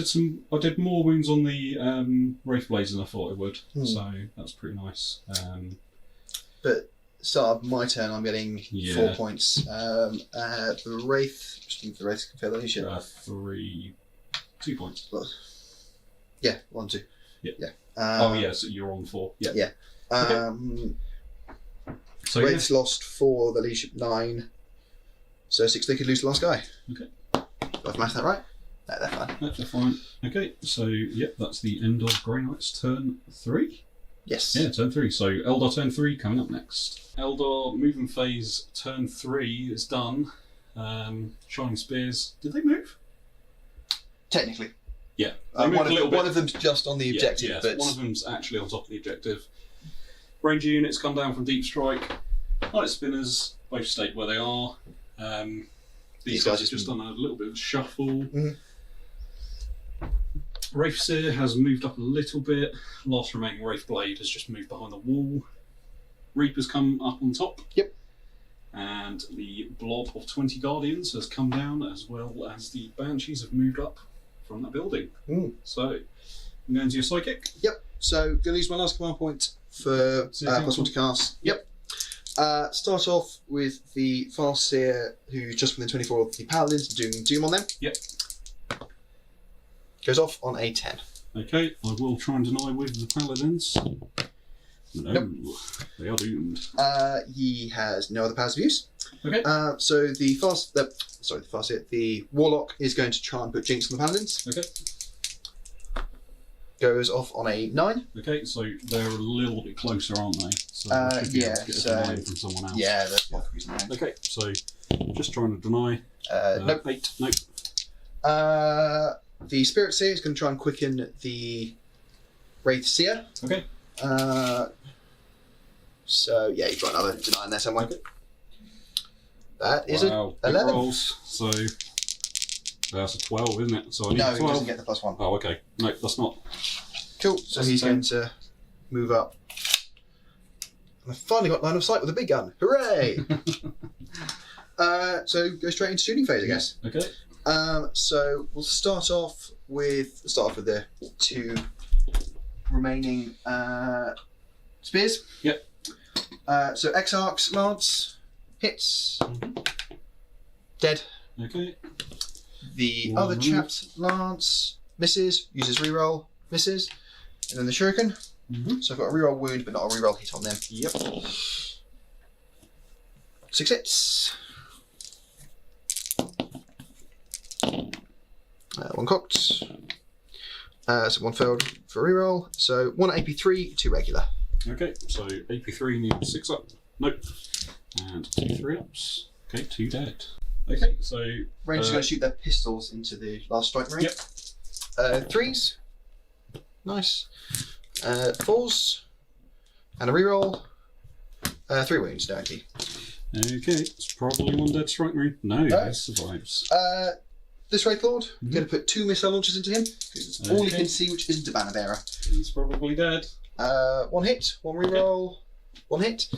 did more wounds on the Wraith Blades than I thought I would. So that's pretty nice. But start of my turn, I'm getting 4 points. The Wraith, just think the Wraith can fail any shit. 2 points. Yeah, 1, 2. Yeah. Oh yeah, so you're on 4. Yeah. Yeah. Okay. So Wraith's lost 4, the leadership 9. So 6, they could lose the last guy. Okay. Do I've matched that right? No, they're fine. No, they're fine. Okay, so yep, that's the end of Grey Knight's turn 3. Yes. Yeah, turn 3. So Eldar turn 3 coming up next. Eldar movement phase turn 3 is done. Shining Spears, did they move? Technically. Yeah. They moved a little bit. One of them's just on the objective. Yeah, but one of them's actually on top of the objective. Ranger units come down from deep strike. Night Spinners both stayed where they are. These guys have just done a little bit of a shuffle. Wraithseer has moved up a little bit. Last remaining Wraith Blade has just moved behind the wall. Reaper's come up on top. Yep. And the blob of 20 Guardians has come down, as well as the Banshees have moved up from that building. So, I'm going to your Psychic. Yep. So, going to use my last command point for +1 to cast. Yep. Start off with the Farseer, who's just within 24 of the Paladins, doing Doom on them. Yep. Goes off on a 10. Okay, I will try and deny with the Paladins. No, nope. They are doomed. He has no other powers of use. Okay. So the Farseer, the Warlock is going to try and put Jinx on the Paladins. Okay. Goes off on a 9. Okay, so they're a little bit closer, aren't they? So yeah. So from someone else. Yeah, that's what the reason. Okay, so just trying to deny. Nope. 8. Nope. The Spirit Seer is going to try and quicken the Wraith Seer. Okay. So yeah, you've got another deny in there somewhere. Okay. That is wow. a 11. Rolls, so that's a 12, isn't it? So I need no, 12. he doesn't get the +1. Oh, okay. No, that's not. Cool. So That's he's 10. going to move up. And I finally got line of sight with a big gun. Hooray! So go straight into shooting phase, I guess. Okay. So we'll start off with the 2 remaining spears. Yep. So Exarch's Lance hits. Dead. Okay. The other chap's Lance misses, uses reroll, misses. And then the Shuriken. So I've got a reroll wound, but not a reroll hit on them. Yep. 6 hits. 1 cocked. So 1 failed for reroll. So 1 AP3, 2 regular. Okay, so AP3 needs 6 up. Nope. And 2 3-ups. Okay, 2 dead. Okay, so... Rangers are going to shoot their pistols into the last strike marine. Yep. 3s. Nice. 4s. And a reroll. 3 wounds, no AP. Okay, it's probably 1 dead strike marine. No, he survives. This Wraith Lord, I'm going to put 2 missile launchers into him, because it's all he can see, which isn't a banner bearer. He's probably dead. 1 hit, 1 reroll, 1 hit,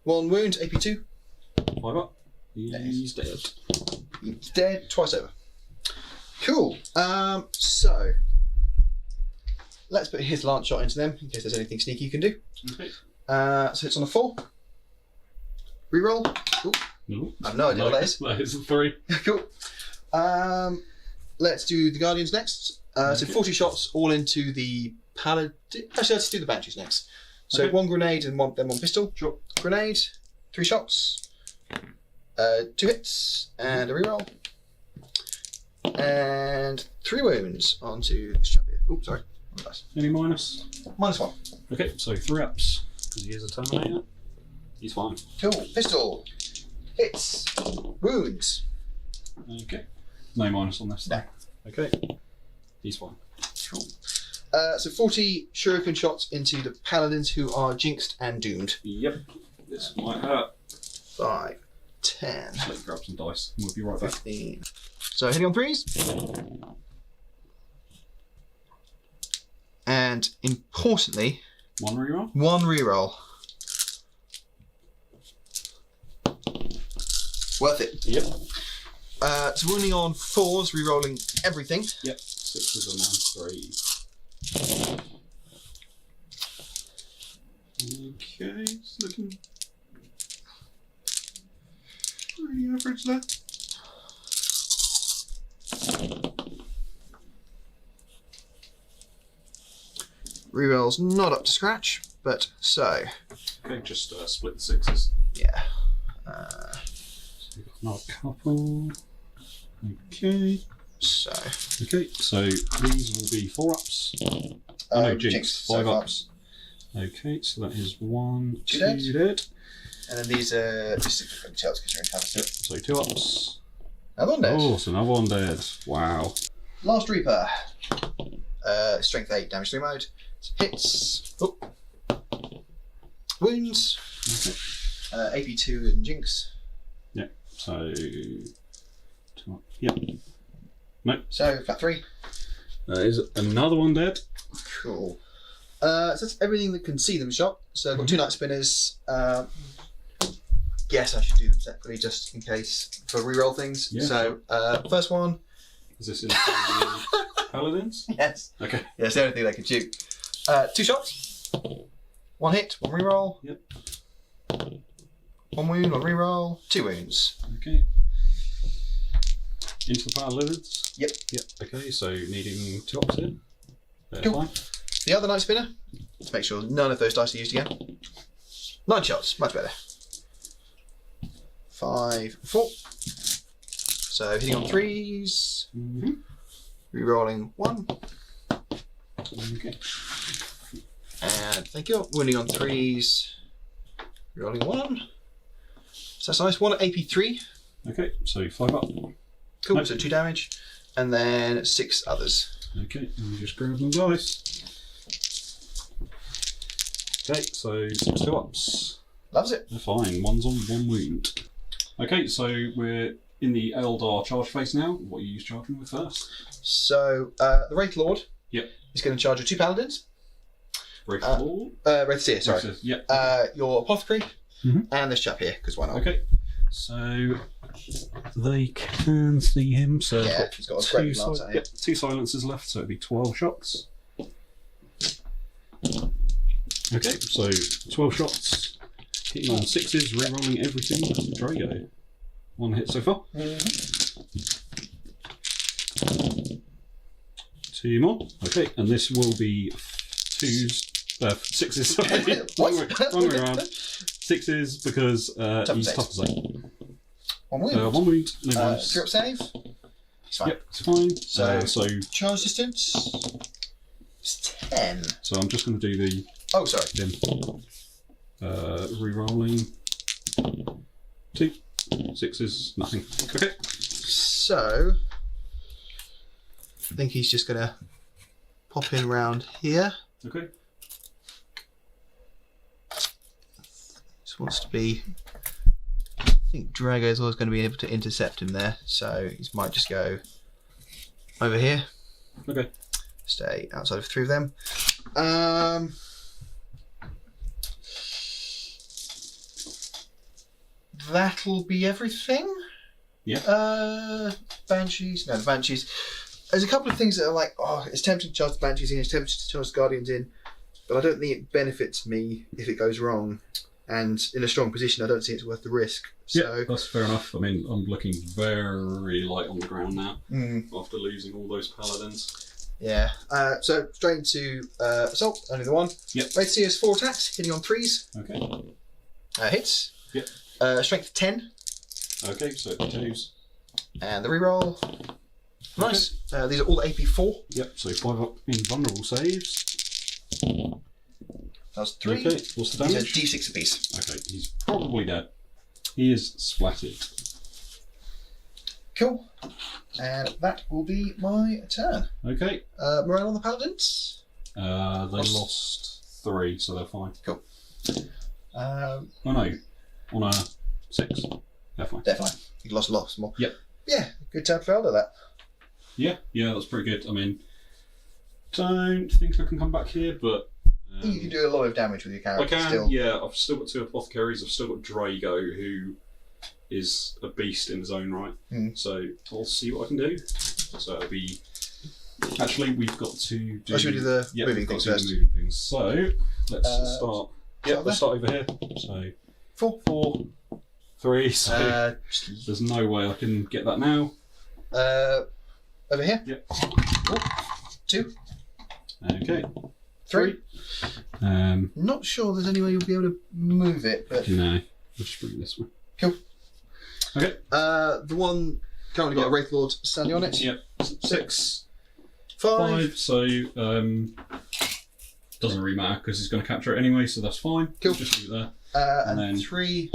1 wound, AP2. 5 up. He's dead. He's dead, twice over. Cool. So let's put his lance shot into them, in case there's anything sneaky you can do. Okay. So it's on a 4. Reroll. Ooh. No. I have no idea what that is. That is a 3. Cool. Let's do the Guardians next. So 40 shots all into the Paladin. Actually, let's do the Banshees next. So Okay. 1 grenade and then 1 pistol. Sure. Grenade, 3 shots, 2 hits, and a reroll. And 3 wounds onto this chap here. Oops, sorry. Nice. Any minus? -1. Okay, so 3 ups. Because he is a Terminator. He's fine. Cool. Pistol. Hits. Wounds. Okay. No minus on this. No. Okay. He's fine. Cool. So 40 shuriken shots into the Paladins who are jinxed and doomed. Yep. This might hurt. 5, 10, Just let me grab some dice. We'll be right back. 15. So hitting on 3s. And importantly, 1 reroll. 1 reroll. Worth it. Yep. So wounding on 4s, rerolling everything. Yep. 6 of them and 3. Okay, it's looking pretty average there. Reroll's not up to scratch, but so. Okay, just split the 6s. Yeah. So we've got another couple. Okay. So. Okay, so these will be 4 ups. Oh no, jinx. 5 so ups. Okay, so that is 1, 2 2 dead. And then these are just tails because you're in Yep, hamster. so 2 ups. Another one dead. Oh, so another 1 dead. Wow. Last Reaper. Strength 8, damage 3 mode. Hits. Oh. Wounds. Okay. AP2 and jinx. Yep, so 2 up. Yep. Nope. So flat 3. That is another 1 dead. Cool. So that's everything that can see them shot. So I've got 2 night spinners. Guess I should do them separately just in case for reroll things. Yeah, so first one. Is this in the Paladins? Yes. Okay. Yeah, it's the only thing they can shoot. 2 shots. 1 hit, 1 reroll. Yep. 1 wound, 1 reroll. 2 wounds. Okay. Into the Paladins? Yep. Yep. Okay, so needing 2 ups in. They're Cool. fine. The other night spinner. Let's make sure none of those dice are used again. 9 shots, much better. 5, 4. So hitting on 3s. Mm-hmm. Rerolling 1. Okay. And thank you. Wounding on 3s. Rerolling 1. So that's nice. 1 at AP3. Okay, so 5 up. Cool, Nope. so 2 damage. And then 6 others. Okay, and just grab them dice. Okay, so 6 2 ups. Loves it. They're fine. 1's on, 1 wound. Okay, so we're in the Eldar charge phase now. What are you charging with first? So the Wraith Lord Yep. is going to charge you 2 paladins. Wraith Lord? Wraith Seer, sorry. Yep. Your apothecary Mhm. and this chap here, because why not? Okay, so they can see him. So Yeah, I've got he's got a great lance out here. yep, 2 silencers left, so it'd be 12 shots. Okay, so 12 shots, hitting on 6s, re-rolling everything. Draigo. 1 hit so far. 2 more. Okay, and this will be sixes. What? Wrong way around. Sixes because he's tough as 8. 1 wound. 1 wound. No worries. 3 up save. It's fine. Yep, it's fine. So charge distance. It's 10. So I'm just going to do the. Oh, sorry. Re-rolling. 2 6s. Nothing. Okay. So I think he's just going to pop in around here. Okay. Just wants to be. I think Draigo is always going to be able to intercept him there, so he might just go over here. Okay. Stay outside of 3 of them. That'll be everything. Yeah. Banshees. No, the Banshees. There's a couple of things that are like, oh, it's tempting to charge the Banshees in, it's tempting to charge the Guardians in, but I don't think it benefits me if it goes wrong. And in a strong position, I don't see it's worth the risk. So, yeah, that's fair enough. I mean, I'm looking very light on the ground now after losing all those Paladins. Yeah. So straight into assault. Only the one. Yep. Raid C has 4 attacks, hitting on 3s. Okay. Hits. Yep. Strength 10. Okay, so 2s. And the reroll. Nice. Okay. These are all AP 4. Yep. So 5 up in vulnerable saves. That's 3. Okay. What's the damage? These are D6 apiece. Okay. He's probably dead. He is splattered. Cool. And that will be my turn. Okay. Morale on the Paladins? They lost 3, so they're fine. Cool. Oh no. On a 6. They're fine. They're fine. You lost lots more. Yep. Yeah, good turn for Eldar, that. Yeah, that's pretty good. I mean, don't think I can come back here, but you can do a lot of damage with your character. I can. Still. Yeah, I've still got 2 apothecaries. I've still got Draigo, who is a beast in his own right. So I'll see what I can do. So it'll be. Actually, we've got to do. Should we do the moving things first? Moving things. So let's start. Yeah, let's start over here. So 4, 3. So there's no way I can get that now. Over here. Yep. 2. Okay. 3. 3. Not sure there's any way you'll be able to move it, but no. I'll just bring this one. Cool. Okay. The one currently got a Wraith Lord standing on it. Yep. 6. 5. So doesn't really matter because he's going to capture it anyway, so that's fine. Cool. Just leave it there. And then 3,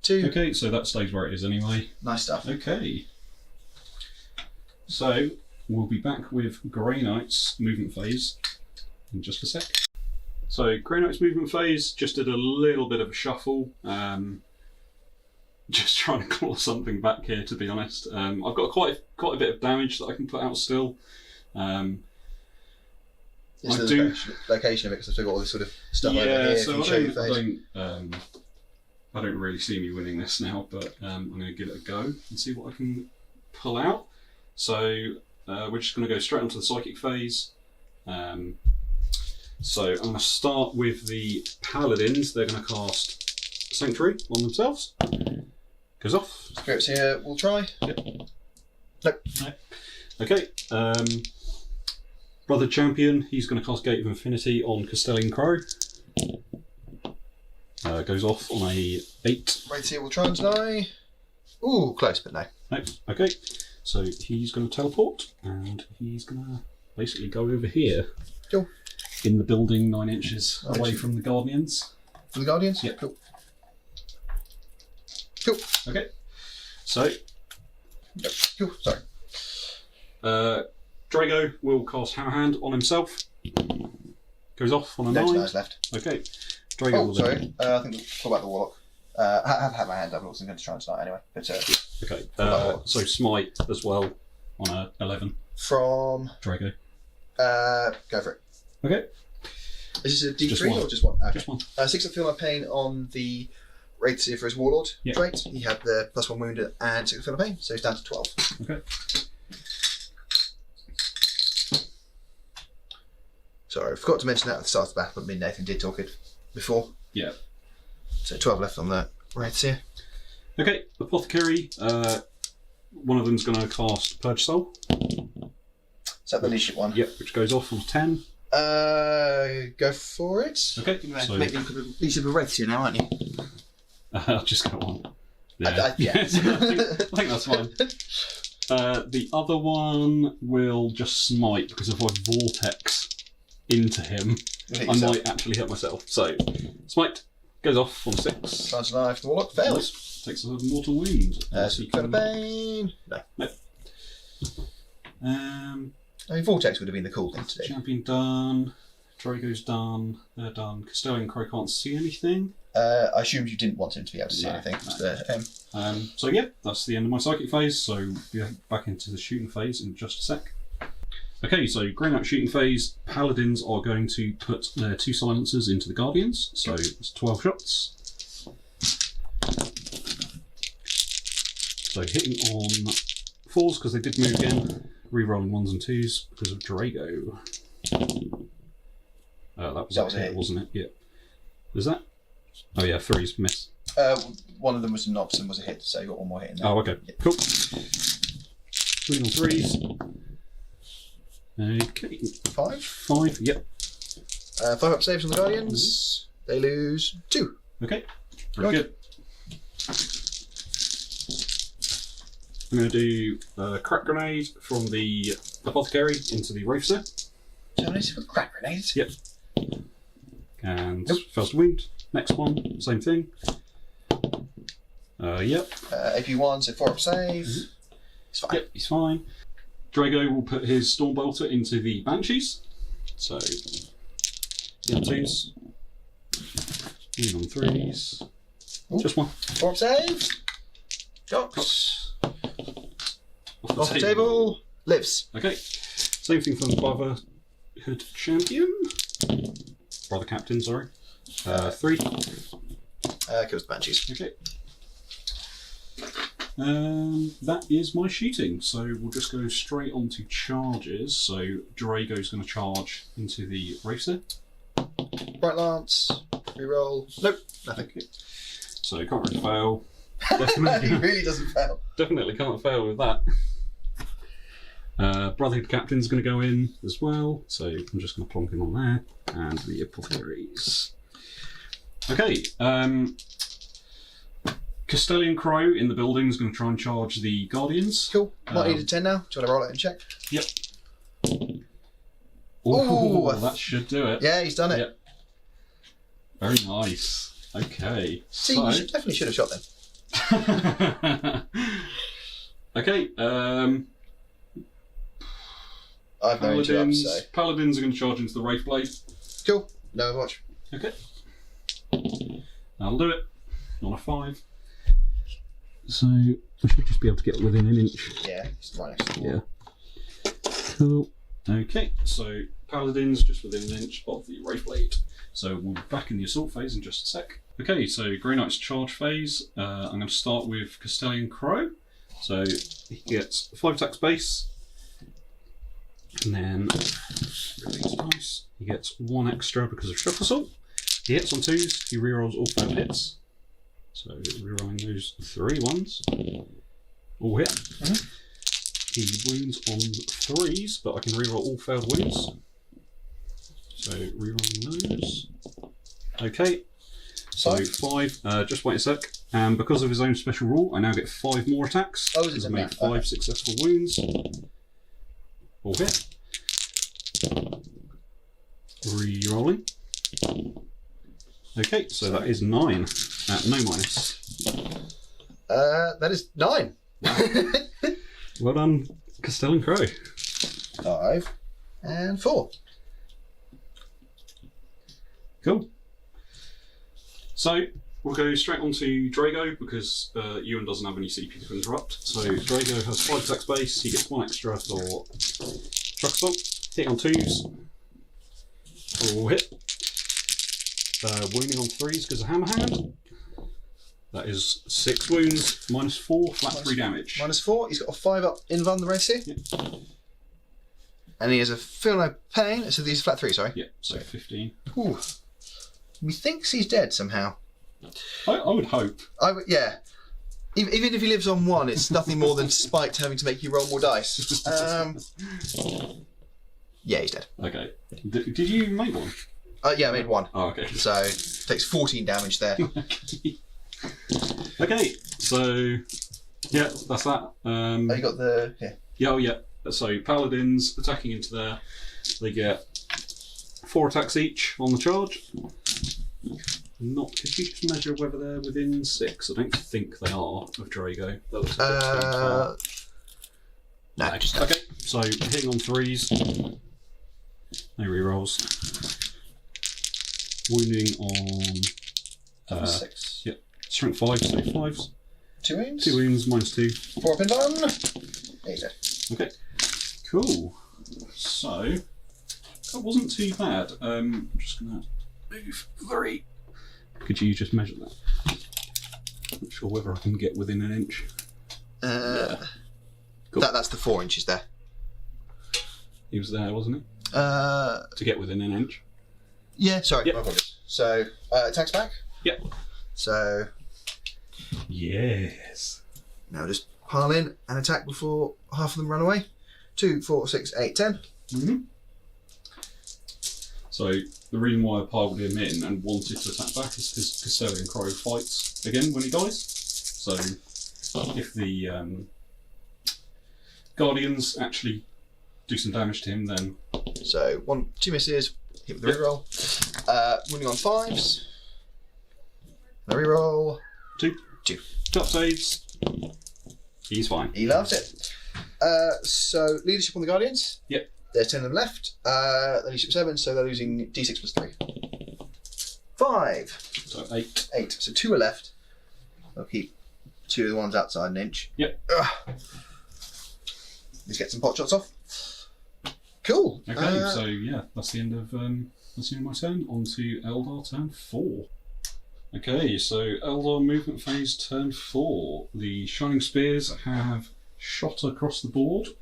2. Okay, so that stays where it is anyway. Nice stuff. Okay. So we'll be back with Grey Knight's movement phase in just a sec. So Grey Knight's movement phase just did a little bit of a shuffle. Just trying to claw something back here, to be honest. I've got quite a bit of damage that I can put out still. It's the location of it because I've still got all this sort of stuff over here. So I don't really see me winning this now, but I'm going to give it a go and see what I can pull out. So we're just going to go straight onto the psychic phase. So I'm going to start with the Paladins. They're going to cast Sanctuary on themselves. Goes off. Spirits here, we'll try. Yep. Nope. No. Okay. Brother Champion, he's going to cast Gate of Infinity on Castellan Crowe. Goes off on a 8. Right here, we'll try and die. Ooh, close, but no. Nope. Okay. So he's going to teleport, and he's going to basically go over here. Cool. In the building 9 inches away from the Guardians. From the Guardians? Yep. Cool. Cool. Okay. So. Yep. Cool. Sorry. Draigo will cast Hammerhand on himself. Goes off on a 9. Nice left. Okay. Draigo will sorry. I think we'll talk about the Warlock. I have my hand up. I wasn't going to try and start anyway. But, okay. So Smite as well on a 11. From Draigo. Go for it. Okay. Is this a D3 one. or just 1? Okay. Just 1. 6 up feel my pain on the Wraith Seer for his Warlord trait. He had the +1 wound and 6 up feel my pain, so he's down to 12. Okay. Sorry, I forgot to mention that at the start of the battle, but me and Nathan did talk it before. Yeah. So 12 left on the Wraith Seer. Okay, Apothecary. One of them's going to cast Purge Soul. Is that the leadership one? Yep, which goes off on 10. Go for it. Okay, You're gonna so make me look at these are wraiths here now, aren't you? I'll just go on. Yeah, Yeah. I think that's fine. The other one will just smite, because if I vortex into him, I might actually hit myself. So, smite goes off on 6. Charge life. The warlock fails. Takes a mortal wound. So you got a bane. No. I mean, Vortex would have been the cool thing to do. Champion done. Draigo's done. They're done. Castellan Crowe can't see anything. I assumed you didn't want him to be able to see anything. No. So yeah, that's the end of my psychic phase. So we'll be back into the shooting phase in just a sec. Okay, so Grey Knight shooting phase. Paladins are going to put their 2 silencers into the Guardians. So it's 12 shots. So hitting on 4s because they did move again. Rerolling 1s and 2s because of Draigo. That was a hit, wasn't it? Yeah. Was that? Oh yeah, 3s miss. One of them was a knocks and was a hit, so you got one more hit in there. Oh, okay. Yeah. Cool. 3 on 3s. Okay. 5, yep. 5 up saves on the Guardians. They lose 2. Okay. Very good. I'm going to do a crack grenade from the apothecary into the Wraithster. Terminated with crack grenades? Yep. And first wound. Next one, same thing. Yep. AP1, so 4 up save. He's fine. Yep, he's fine. Draigo will put his Stormbolter into the Banshees. So, on 2s. In on 3s. Ooh. Just 1. 4 up save. Docks. Off the table. Lives. Okay. Same thing for the Brotherhood Champion. Brother Captain, sorry. 3. Kills the Banshees. Okay. That is my shooting. So we'll just go straight on to charges. So Draigo's going to charge into the Racer. Bright Lance. Reroll. Nope. Nothing. Okay. So can't really fail. He Definitely, really doesn't fail. definitely can't fail with that. Brotherhood Captain's going to go in as well. So I'm just going to plonk him on there. And the apothecaries. Okay. Castellan Crowe in the building is going to try and charge the Guardians. Cool. Might need a 10 now. Do you want to roll it and check? Yep. Ooh, that should do it. Yeah, he's done it. Yep. Very nice. Okay. See, so... you definitely should have shot them. Okay. I've no job, so. Paladins are going to charge into the Wraith Blade. Cool. No watch. Okay. That'll do it. On a 5. So we should just be able to get within an inch. Yeah, it's right next to the wall. Yeah. Cool. Okay, so Paladins just within an inch of the Wraith Blade. So we'll be back in the assault phase in just a sec. Okay, so Grey Knight's charge phase. I'm going to start with Castellan Crowe. So he gets 5 attacks base. And then he gets 1 extra because of shock assault. He hits on 2s, he rerolls all failed hits. So rerolling those 3 ones. All hit. He wounds on 3s, but I can reroll all failed wounds. So rerolling those. Okay. So 5. Just wait a sec. And because of his own special rule, I now get 5 more attacks. Oh, because I made 5 successful wounds. All hit. Rerolling. Okay, so that is 9 at no minus. That is 9. Well done, Castellan Crowe. 5 and 4. Cool. So we'll go straight on to Draigo because Euan doesn't have any CP to interrupt. So Draigo has 5 attacks base. He gets 1 extra for shock assault. Hit on 2s. All hit. Wounding on 3s because of Hammerhand. That is 6 wounds, minus 4, flat 3 damage. Minus 4. He's got a 5 up invuln the rest here. Yep. And he has a feel no pain. So these are flat 3, sorry. Yeah, so 15. Ooh. He thinks he's dead somehow. I would hope. Yeah. Even if he lives on 1, it's nothing more than spite having to make you roll more dice. Yeah, he's dead. Okay. Did you make one? Yeah, I made one. Oh, okay. So takes 14 damage there. Okay, so yeah, that's that. Oh, you got the Yeah, oh yeah. So paladins attacking into there, they get 4 attacks each on the charge. Could you just measure whether they're within 6? I don't think they are of Draigo. That looks a bit too far. No, just okay. So hitting on 3s. No rerolls. Wounding on 6. Yep. Strength 5, so 5s. 2 wounds. 2 wounds, -2. 4 up and down. There you go. Okay. Cool. So that wasn't too bad. I'm just gonna move 3. Could you just measure that? Not sure whether I can get within an inch. Yeah. Cool. That's the 4 inches there. He was there, wasn't he? To get within an inch. Yeah, sorry. Yep. My apologies. So, attacks back. Yep. So, Yes. now just pile in and attack before half of them run away. 2, 4, 6, 8, 10. Mm-hmm. So the reason why I piled him in and wanted to attack back is because Castellan Crowe fights again when he dies. So if the Guardians actually do some damage to him, then... So, 2 misses. Hit with the reroll. Wounding on 5s. A reroll. 2. 2. Top saves. He's fine. He loves it. So, leadership on the Guardians. Yep. There's 10 of them left. Leadership 7, so they're losing d6 plus 3. 5. So 8. 8. So 2 are left. I'll keep 2 of the ones outside an inch. Yep. Let's get some pot shots off. Cool. Okay, so yeah, that's the end of my turn. On to Eldar turn 4. Okay, so Eldar movement phase turn 4. The Shining Spears have shot across the board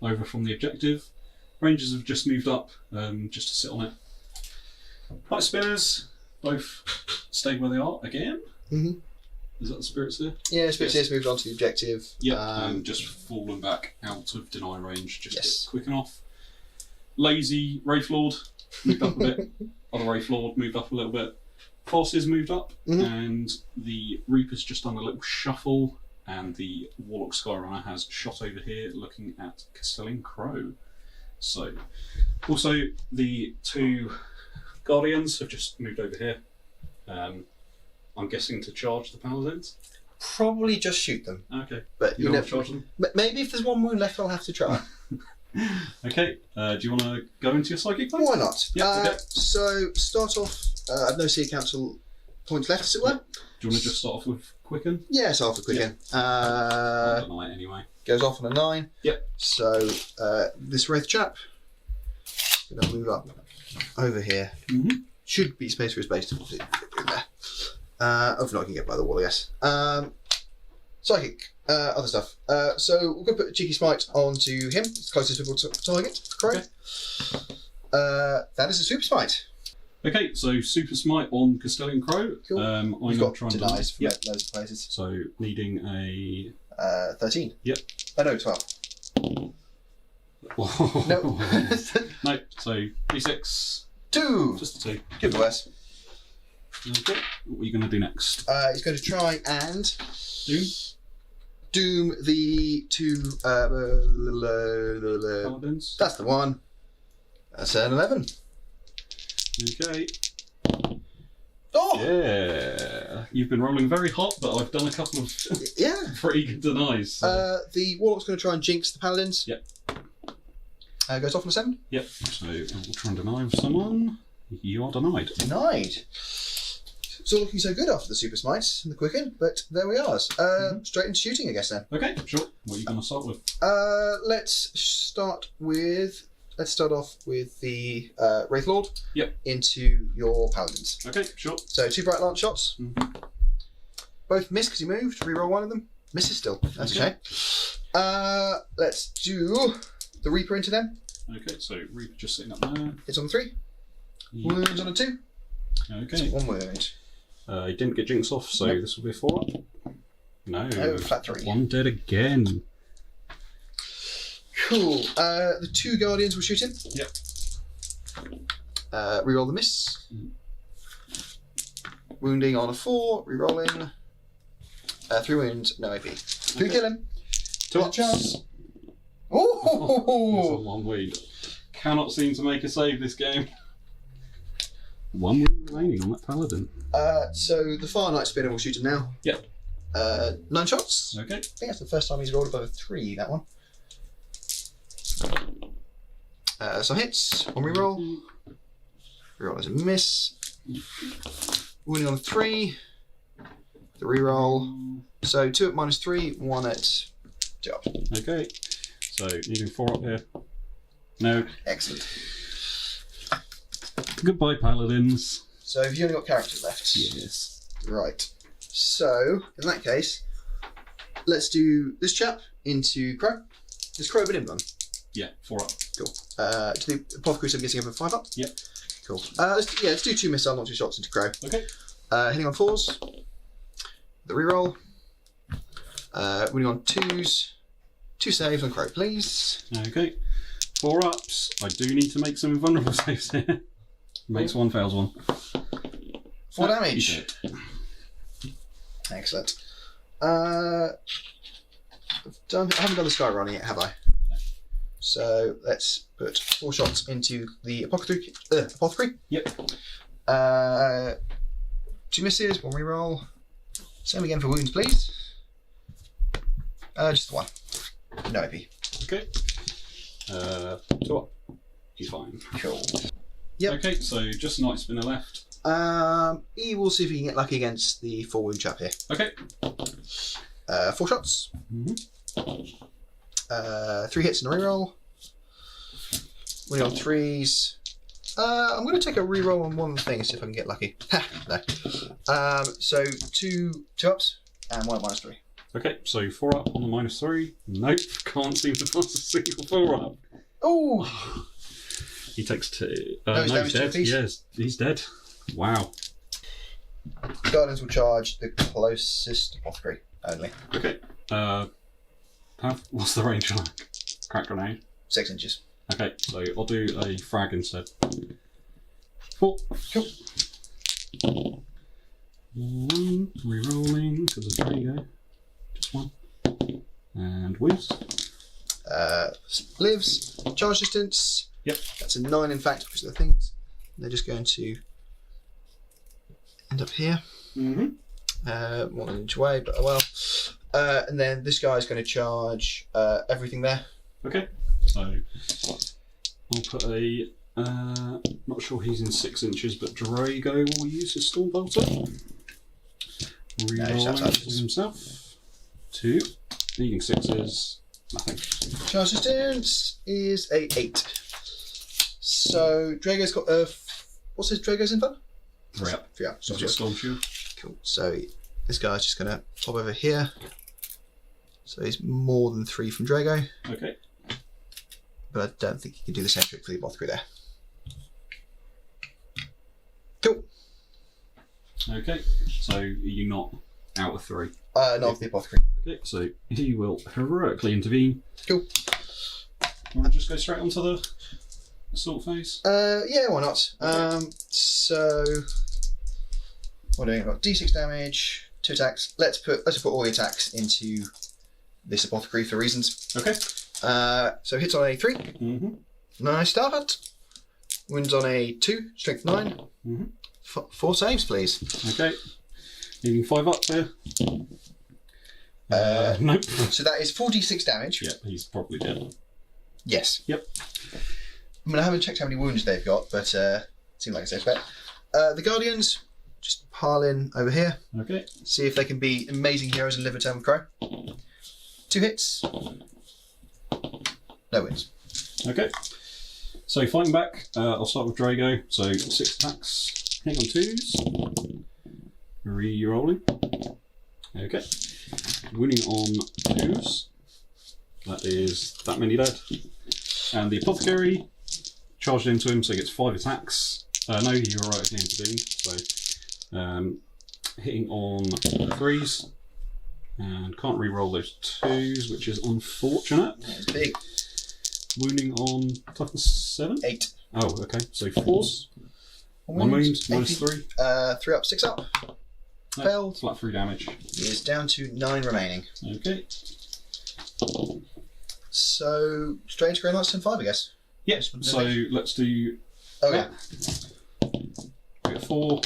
over from the objective. Rangers have just moved up just to sit on it. Light Spinners both stayed where they are again. Mm-hmm. Is that the Spirit Spear? Yeah, Spirit Spears moved on to the objective. Yep, and just fallen back out of deny range just Yes. to get quick enough. Lazy Wraithlord moved up a bit. Other Wraithlord moved up a little bit. Forces moved up, and the Reaper's just done a little shuffle, and the Warlock Skyrunner has shot over here looking at Castellan Crowe. So, also the 2 Guardians have just moved over here. I'm guessing to charge the Paladins. Probably just shoot them. Okay. But You you don't know, want to charge them? maybe if there's 1 wound left, I'll have to try. Okay. Do you want to go into your psychic phase? Why not? Yeah, okay. So, start off, I've no Sea Council points left, as it were. Do you want to just start off with Quicken? Yes, after Quicken. I'll deny it ananyway. Goes off on a 9. Yep. So, this Wraith chap is going to move up over here. Mm-hmm. Should be space for his base to put it in there. If not, I can get by the wall, I guess. Psychic, other stuff. So we're going to put a cheeky smite onto him. It's the closest visible target for Crowe. Okay. That is a super smite. Okay, so Super Smite on Castellan Crowe. Cool. I'm We've going got to try and denies from Yep. loads of places. So needing a 13. Yep. Oh no, 12. No. No. So D6. 2. Just a 2. Give it worse. Okay. What are you going to do next? He's going to try and Doom. doom the 2. Paladins. That's the one. That's an 11. Okay. Oh! Yeah. You've been rolling very hot, but I've done a couple of Yeah. pretty good denies. So. The Warlock's going to try and jinx the Paladins. Yep. Goes off on a 7. Yep. So we'll try and deny someone. You are denied. Denied. It's all looking so good after the Super Smites and the Quicken, but there we are. Straight into shooting, I guess, then. Okay, sure. What are you going to start with? Let's start off with the Wraithlord. Yep. Into your Paladins. Okay, sure. So 2 bright lance shots. Mm-hmm. Both miss because he moved. Reroll one of them. Misses still. That's Okay. a shame. Let's do the Reaper into them. Okay, so Reaper just sitting up there. Hits on 3. Yeah. Wounds on a 2. Okay. 1 wound. He didn't get jinx off, so Nope. this will be a 4 up. No. Oh, flat 3. 1 dead again. Cool. The 2 Guardians will shoot him. Yep. Reroll the miss. Wounding on a 4. Rerolling. 3 wounds, no AP. Can we kill him? 2 ups. Chance. He's Oh! on 1 wound. Cannot seem to make a save this game. 1 wound remaining on that paladin. So the Fire Knight Spinner will shoot him now. Yep. 9 shots. Okay. I think that's the first time he's rolled above a 3, that one. So hits, on reroll. Reroll is a miss. Wounding on a 3. The reroll. So 2 at -3, 1 at 2 up. Okay. So needing 4 up here. No. Excellent. Goodbye, paladins. So have you only got characters left? Yes. Right. So, in that case, let's do this chap into Crowe. Does Crowe have an invuln? Yeah, 4 up. Cool. To the apothecaries, I'm guessing up a 5 up? Yep. Cool. Let's do 2 missile, not 2 shots into Crowe. Okay. Hitting on 4s. The reroll. Winning on 2s. 2 saves on Crowe, please. Okay. 4 ups. I do need to make some invulnerable saves here. Makes 1, fails 1. 4 damage. He's dead. Excellent. I haven't done the sky running yet, have I? No. So let's put 4 shots into the apothecary. Yep. 2 misses, 1 reroll. Same again for wounds, please. Just the 1. No AP. Okay. 2 up. He's fine. Cool. Yep. Okay, so just Night Spinner left. He will see if he can get lucky against the 4 wound chap here. Okay. 4 shots. Mm-hmm. 3 hits and a reroll. Winning on 3s. I'm going to take a reroll on one of the things, see if I can get lucky. No. So 2 ups and 1 at -3. Okay, so 4 up on the -3. Nope, can't seem to pass a single 4 up. Oh! He takes 2. No, he's damaged to a dead. piece. Yes, he's dead. Wow. Guardians will charge the closest apothecary only. Okay. What's the range like? Crack grenade. 6 inches. Okay, so I'll do a frag instead. 4. Cool. 1. Rerolling because of Draigo. Just 1. And whiz. Lives. Charge distance. Yep. That's a 9 in fact because of the things. They're just going to end up here. Mm-hmm. More than an inch away, but oh well. And then this guy's going to charge everything there. Okay, so I'll put a. Not sure he's in 6 inches, but Draigo will use his Storm Bolter. Rerolling to himself. 2. Needing 6s. Nothing. Charge distance is a 8. So Draigo's got what's his Draigo's info? 3 up. 3 up. So I've got Storm Shield. Cool. So this guy's just going to pop over here. So he's more than 3 from Draigo, Okay. but I don't think he can do the same trick for the apothecary there. Cool. Okay, so are you not out of 3? Not for the apothecary. Okay, so he will heroically intervene. Cool. Want to just go straight onto the assault phase? Yeah, why not? Okay. So what are we doing? We've got D6 damage, 2 attacks. Let's put all the attacks into this apothecary for reasons. Okay. So hits on a 3. Mm-hmm. Nice start. Wounds on a 2, strength 9. Mm-hmm. 4 saves, please. Okay. Needing 5 up there. Nope. So that is 4d6 damage. Yeah, he's probably dead. Yes. Yep. I mean, I haven't checked how many wounds they've got, but seems like a safe bet. The Guardians just pile in over here. Okay. See if they can be amazing heroes and live a turn with Crowe. 2 hits. No wins. Okay. So fighting back, I'll start with Draigo. So 6 attacks. Hang on 2s. Re-rolling. Okay. Winning on 2s. That is that many dead. And the apothecary charged into him, so he gets 5 attacks. No, he heroically intervened. So hitting on 3s. And can't re-roll those 2s, which is unfortunate. It's big. wounding on toughness 7? 8. Oh, okay. So 4s. 1 wound, wound, minus 3. 3 up, 6 up. Failed. Flat 3 damage. He is down to 9 remaining. Okay. So, straight into Grey Knight's turn 5, I guess. Yes. So let's do. Oh, yeah. We get 4.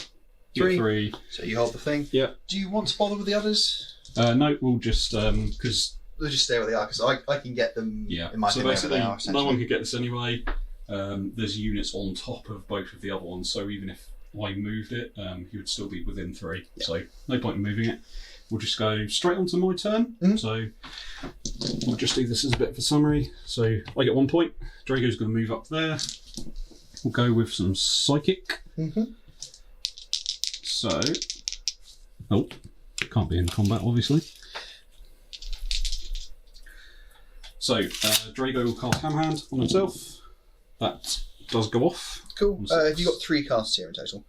3. 3. So you hold the thing. Yeah. Do you want to bother with the others? No, we'll just because They'll just stay where they are, because I can get them in my so turn wherever basically, they are, no one could get this anyway. There's units on top of both of the other ones, so even if I moved it, he would still be within 3. Yeah. So no point in moving it. We'll just go straight onto my turn. Mhm. So we'll just do this as a bit of a summary. So I get 1 point. Draigo's going to move up there. We'll go with some psychic. Mm-hmm. So, can't be in combat, obviously. So, Draigo will cast Hammerhand on himself. That does go off. Cool. Have you got 3 casts here in total?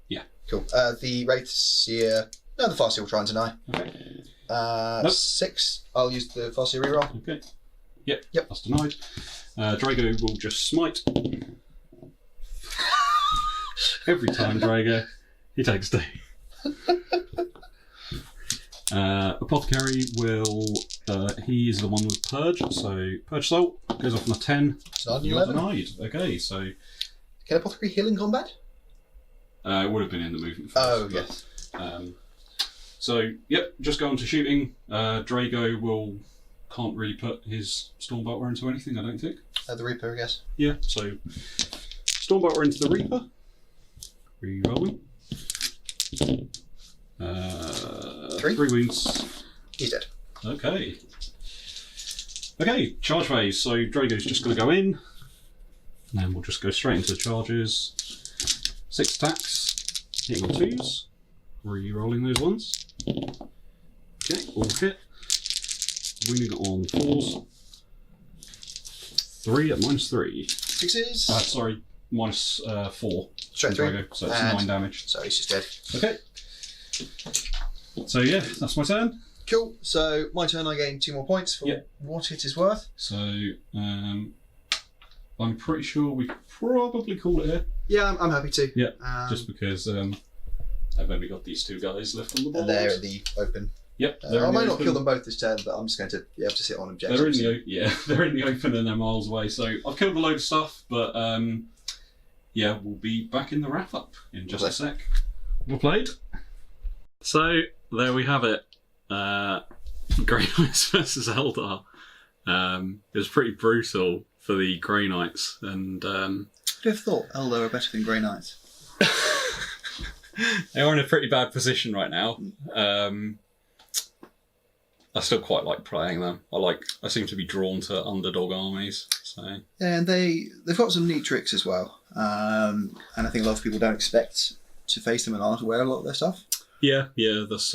Yeah. Cool. The Wraithseer... No, the Farseer will try and deny. Okay. Nope. 6. I'll use the Farseer reroll. Okay. Yep. Yep. That's denied. Draigo will just smite. Every time, Draigo. He takes D. Apothecary will. He is the one with Purge, so Purge Salt goes off on a 10. So You're 11. denied. Okay, so. Can Apothecary heal in combat? It would have been in the movement first. Oh, but, yes. So, yep, just go on to shooting. Draigo can't really put his Stormbolter into anything, I don't think. The Reaper, I guess. Yeah, so Stormbolter into the Reaper. Rerolling. 3. 3 wounds. He's dead. Okay. Okay, charge phase. So Draigo's just going to go in. And then we'll just go straight into the charges. 6 attacks. Hitting on 2s. Re-rolling those ones. Okay, all hit. Wounding on 4s. 3 at minus 3. 6s. Sorry, minus 4. Straight from 3. Draigo, so it's And- 9 damage. So he's just dead. Okay. So yeah, that's my turn. Cool. So my turn, I gain 2 more points for Yep. what it is worth. So I'm pretty sure we could probably call it here. Yeah, I'm happy to. Yeah, just because I've only got these 2 guys left on the board. And they're in the open. Yep, I in the might not open. kill them both this turn, but I'm just going to be able to sit on objectives. They're in the they're in the open and they're miles away. So I've killed a load of stuff, but yeah, we'll be back in the wrap up in just a sec. Well played. So there we have it. Grey Knights versus Eldar. It was pretty brutal for the Grey Knights, and Who'd have thought Eldar are better than Grey Knights? they are in a pretty bad position right now. I still quite like playing them. I seem to be drawn to underdog armies. So Yeah, and they've got some neat tricks as well. And I think a lot of people don't expect to face them and aren't aware of a lot of their stuff. yeah, that's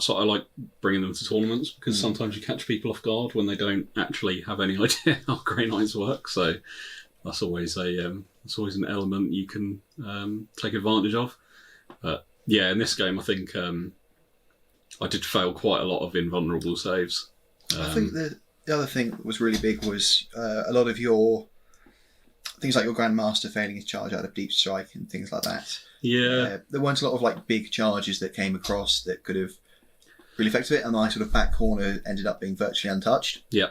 what I like bringing them to tournaments, because sometimes you catch people off guard when they don't actually have any idea how Grey Knights work. So that's always an element you can take advantage of. But yeah, in this game, I think I did fail quite a lot of invulnerable saves. I think the other thing that was really big was a lot of your things like your Grandmaster failing his charge out of Deep Strike and things like that. Yeah, There weren't a lot of big charges that came across that could have really affected it, and my sort of back corner ended up being virtually untouched. yeah.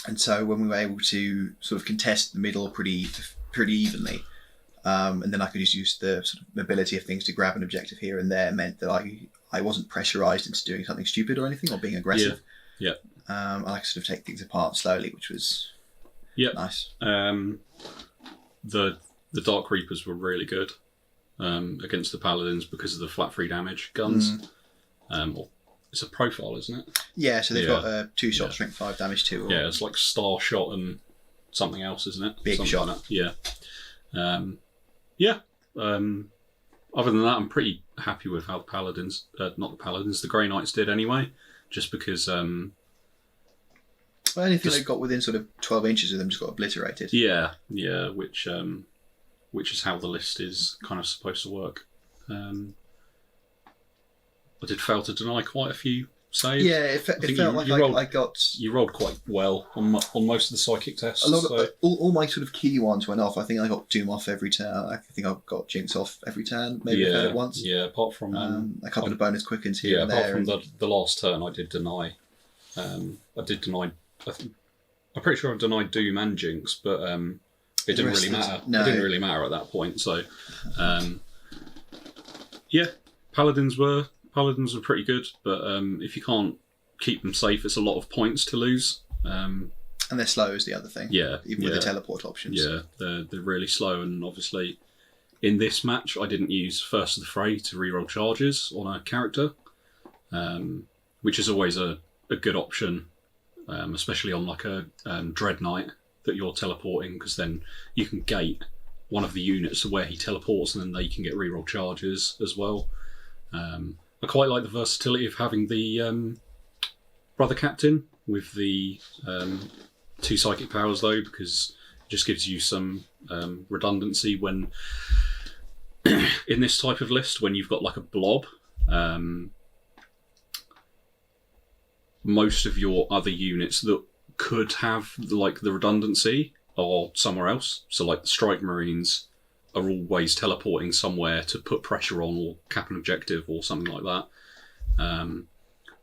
And so when we were able to sort of contest the middle pretty evenly, and then I could just use the sort of mobility of things to grab an objective here and there, meant that I wasn't pressurised into doing something stupid or anything, or being aggressive. Yeah. I could sort of take things apart slowly, which was nice. The Dark Reapers were really good against the Paladins because of the flat 3 damage guns. It's a profile, isn't it? Yeah, so they've got a 2-shot Yeah. strength 5 damage too. Or Yeah, it's like Star Shot and something else, isn't it? Big Something Shot. like that. Yeah. Other than that, I'm pretty happy with how the Paladins, the Grey Knights did anyway, just because... well, anything they got within sort of 12 inches of them just got obliterated. Yeah, which is how the list is kind of supposed to work. I did fail to deny quite a few save. Yeah, it felt like I got... You rolled quite well on most of the psychic tests. A lot of, all my sort of key ones went off. I think I got Doom off every turn. I think I got Jinx off every turn. Maybe I failed it once. Yeah, apart from... a couple of bonus quickens here and there. Apart from the last turn, I did deny... I'm pretty sure I denied Doom and Jinx, but it didn't really matter. No. It didn't really matter at that point. So, yeah, Paladins were pretty good, but if you can't keep them safe, it's a lot of points to lose. And they're slow is the other thing. Yeah, even with the teleport options. Yeah, they're really slow, and obviously in this match I didn't use First of the Fray to reroll charges on a character, which is always a good option. Especially on like a Dread Knight that you're teleporting, because then you can gate one of the units to where he teleports, and then they can get reroll charges as well. I quite like the versatility of having the Brother Captain with the 2 psychic powers though, because it just gives you some redundancy when in this type of list, when you've got like a blob. Most of your other units that could have like the redundancy are somewhere else. So like the Strike Marines are always teleporting somewhere to put pressure on or cap an objective or something like that.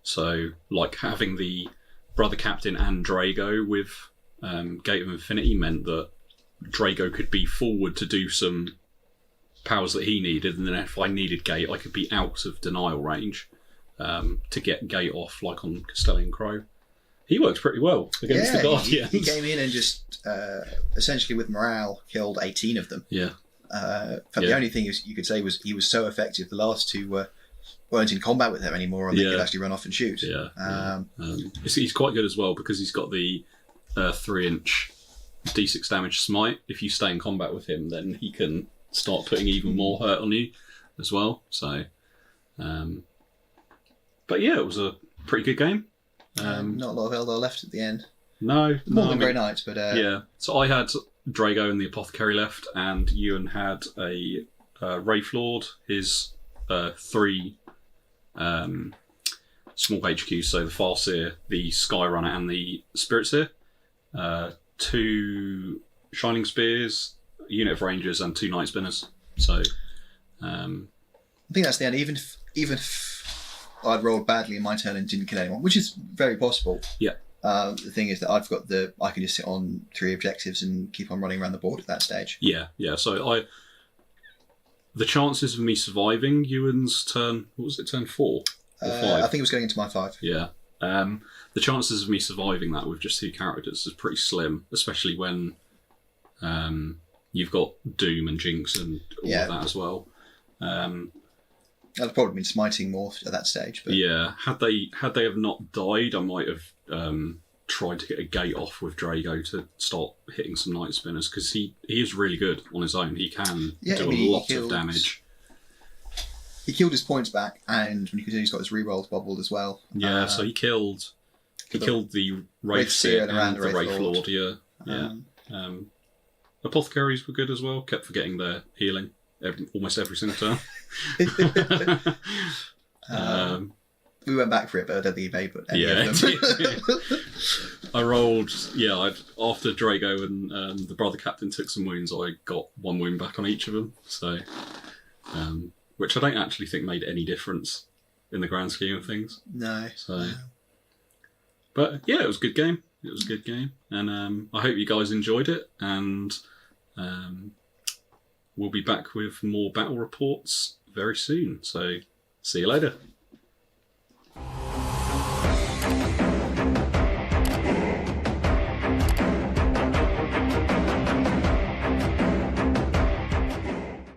So like having the Brother Captain and Draigo with Gate of Infinity meant that Draigo could be forward to do some powers that he needed, and then if I needed Gate, I could be out of denial range. To get Gate off, like on Castellan Crowe. He works pretty well against the Guardians. He came in and just essentially with morale killed 18 of them. Yeah. The only thing you could say was he was so effective. The last 2 weren't in combat with him anymore, and they could actually run off and shoot. He's quite good as well because he's got the 3-inch D6 damage smite. If you stay in combat with him, then he can start putting even more hurt on you as well. So. But yeah, it was a pretty good game. Not a lot of Eldar left at the end. No. More than Grey Knights, but... Yeah. So I had Draigo and the Apothecary left, and Euan had a Wraithlord, his 3 small HQs, so the Farseer, the Skyrunner, and the Spirit Seer. 2 Shining Spears, a unit of Rangers, and 2 Night Spinners. So... I think that's the end. Even if I'd rolled badly in my turn and didn't kill anyone, which is very possible. Yeah. The thing is that I can just sit on 3 objectives and keep on running around the board at that stage. Yeah. So the chances of me surviving Euan's turn, what was it, turn 4 or 5? I think it was going into my 5. Yeah. The chances of me surviving that with just 2 characters is pretty slim, especially when you've got Doom and Jinx and all of that as well. I'd probably been smiting more at that stage. But... Yeah, had they have not died, I might have tried to get a gate off with Draigo to start hitting some Night Spinners, because he is really good on his own. He can do a lot of damage. He killed his points back, and when you consider he's got his rerolls bobbled as well. Yeah, so he killed the Wraithseer and the Wraithlord. Yeah. Apothecaries were good as well. Kept forgetting their healing almost every single turn. We went back for it, but I don't think he made any of them. I rolled, after Draigo and the Brother Captain took some wounds, I got 1 wound back on each of them. So, which I don't actually think made any difference in the grand scheme of things. No. So, but yeah, it was a good game. And I hope you guys enjoyed it. And we'll be back with more battle reports very soon. So, see you later.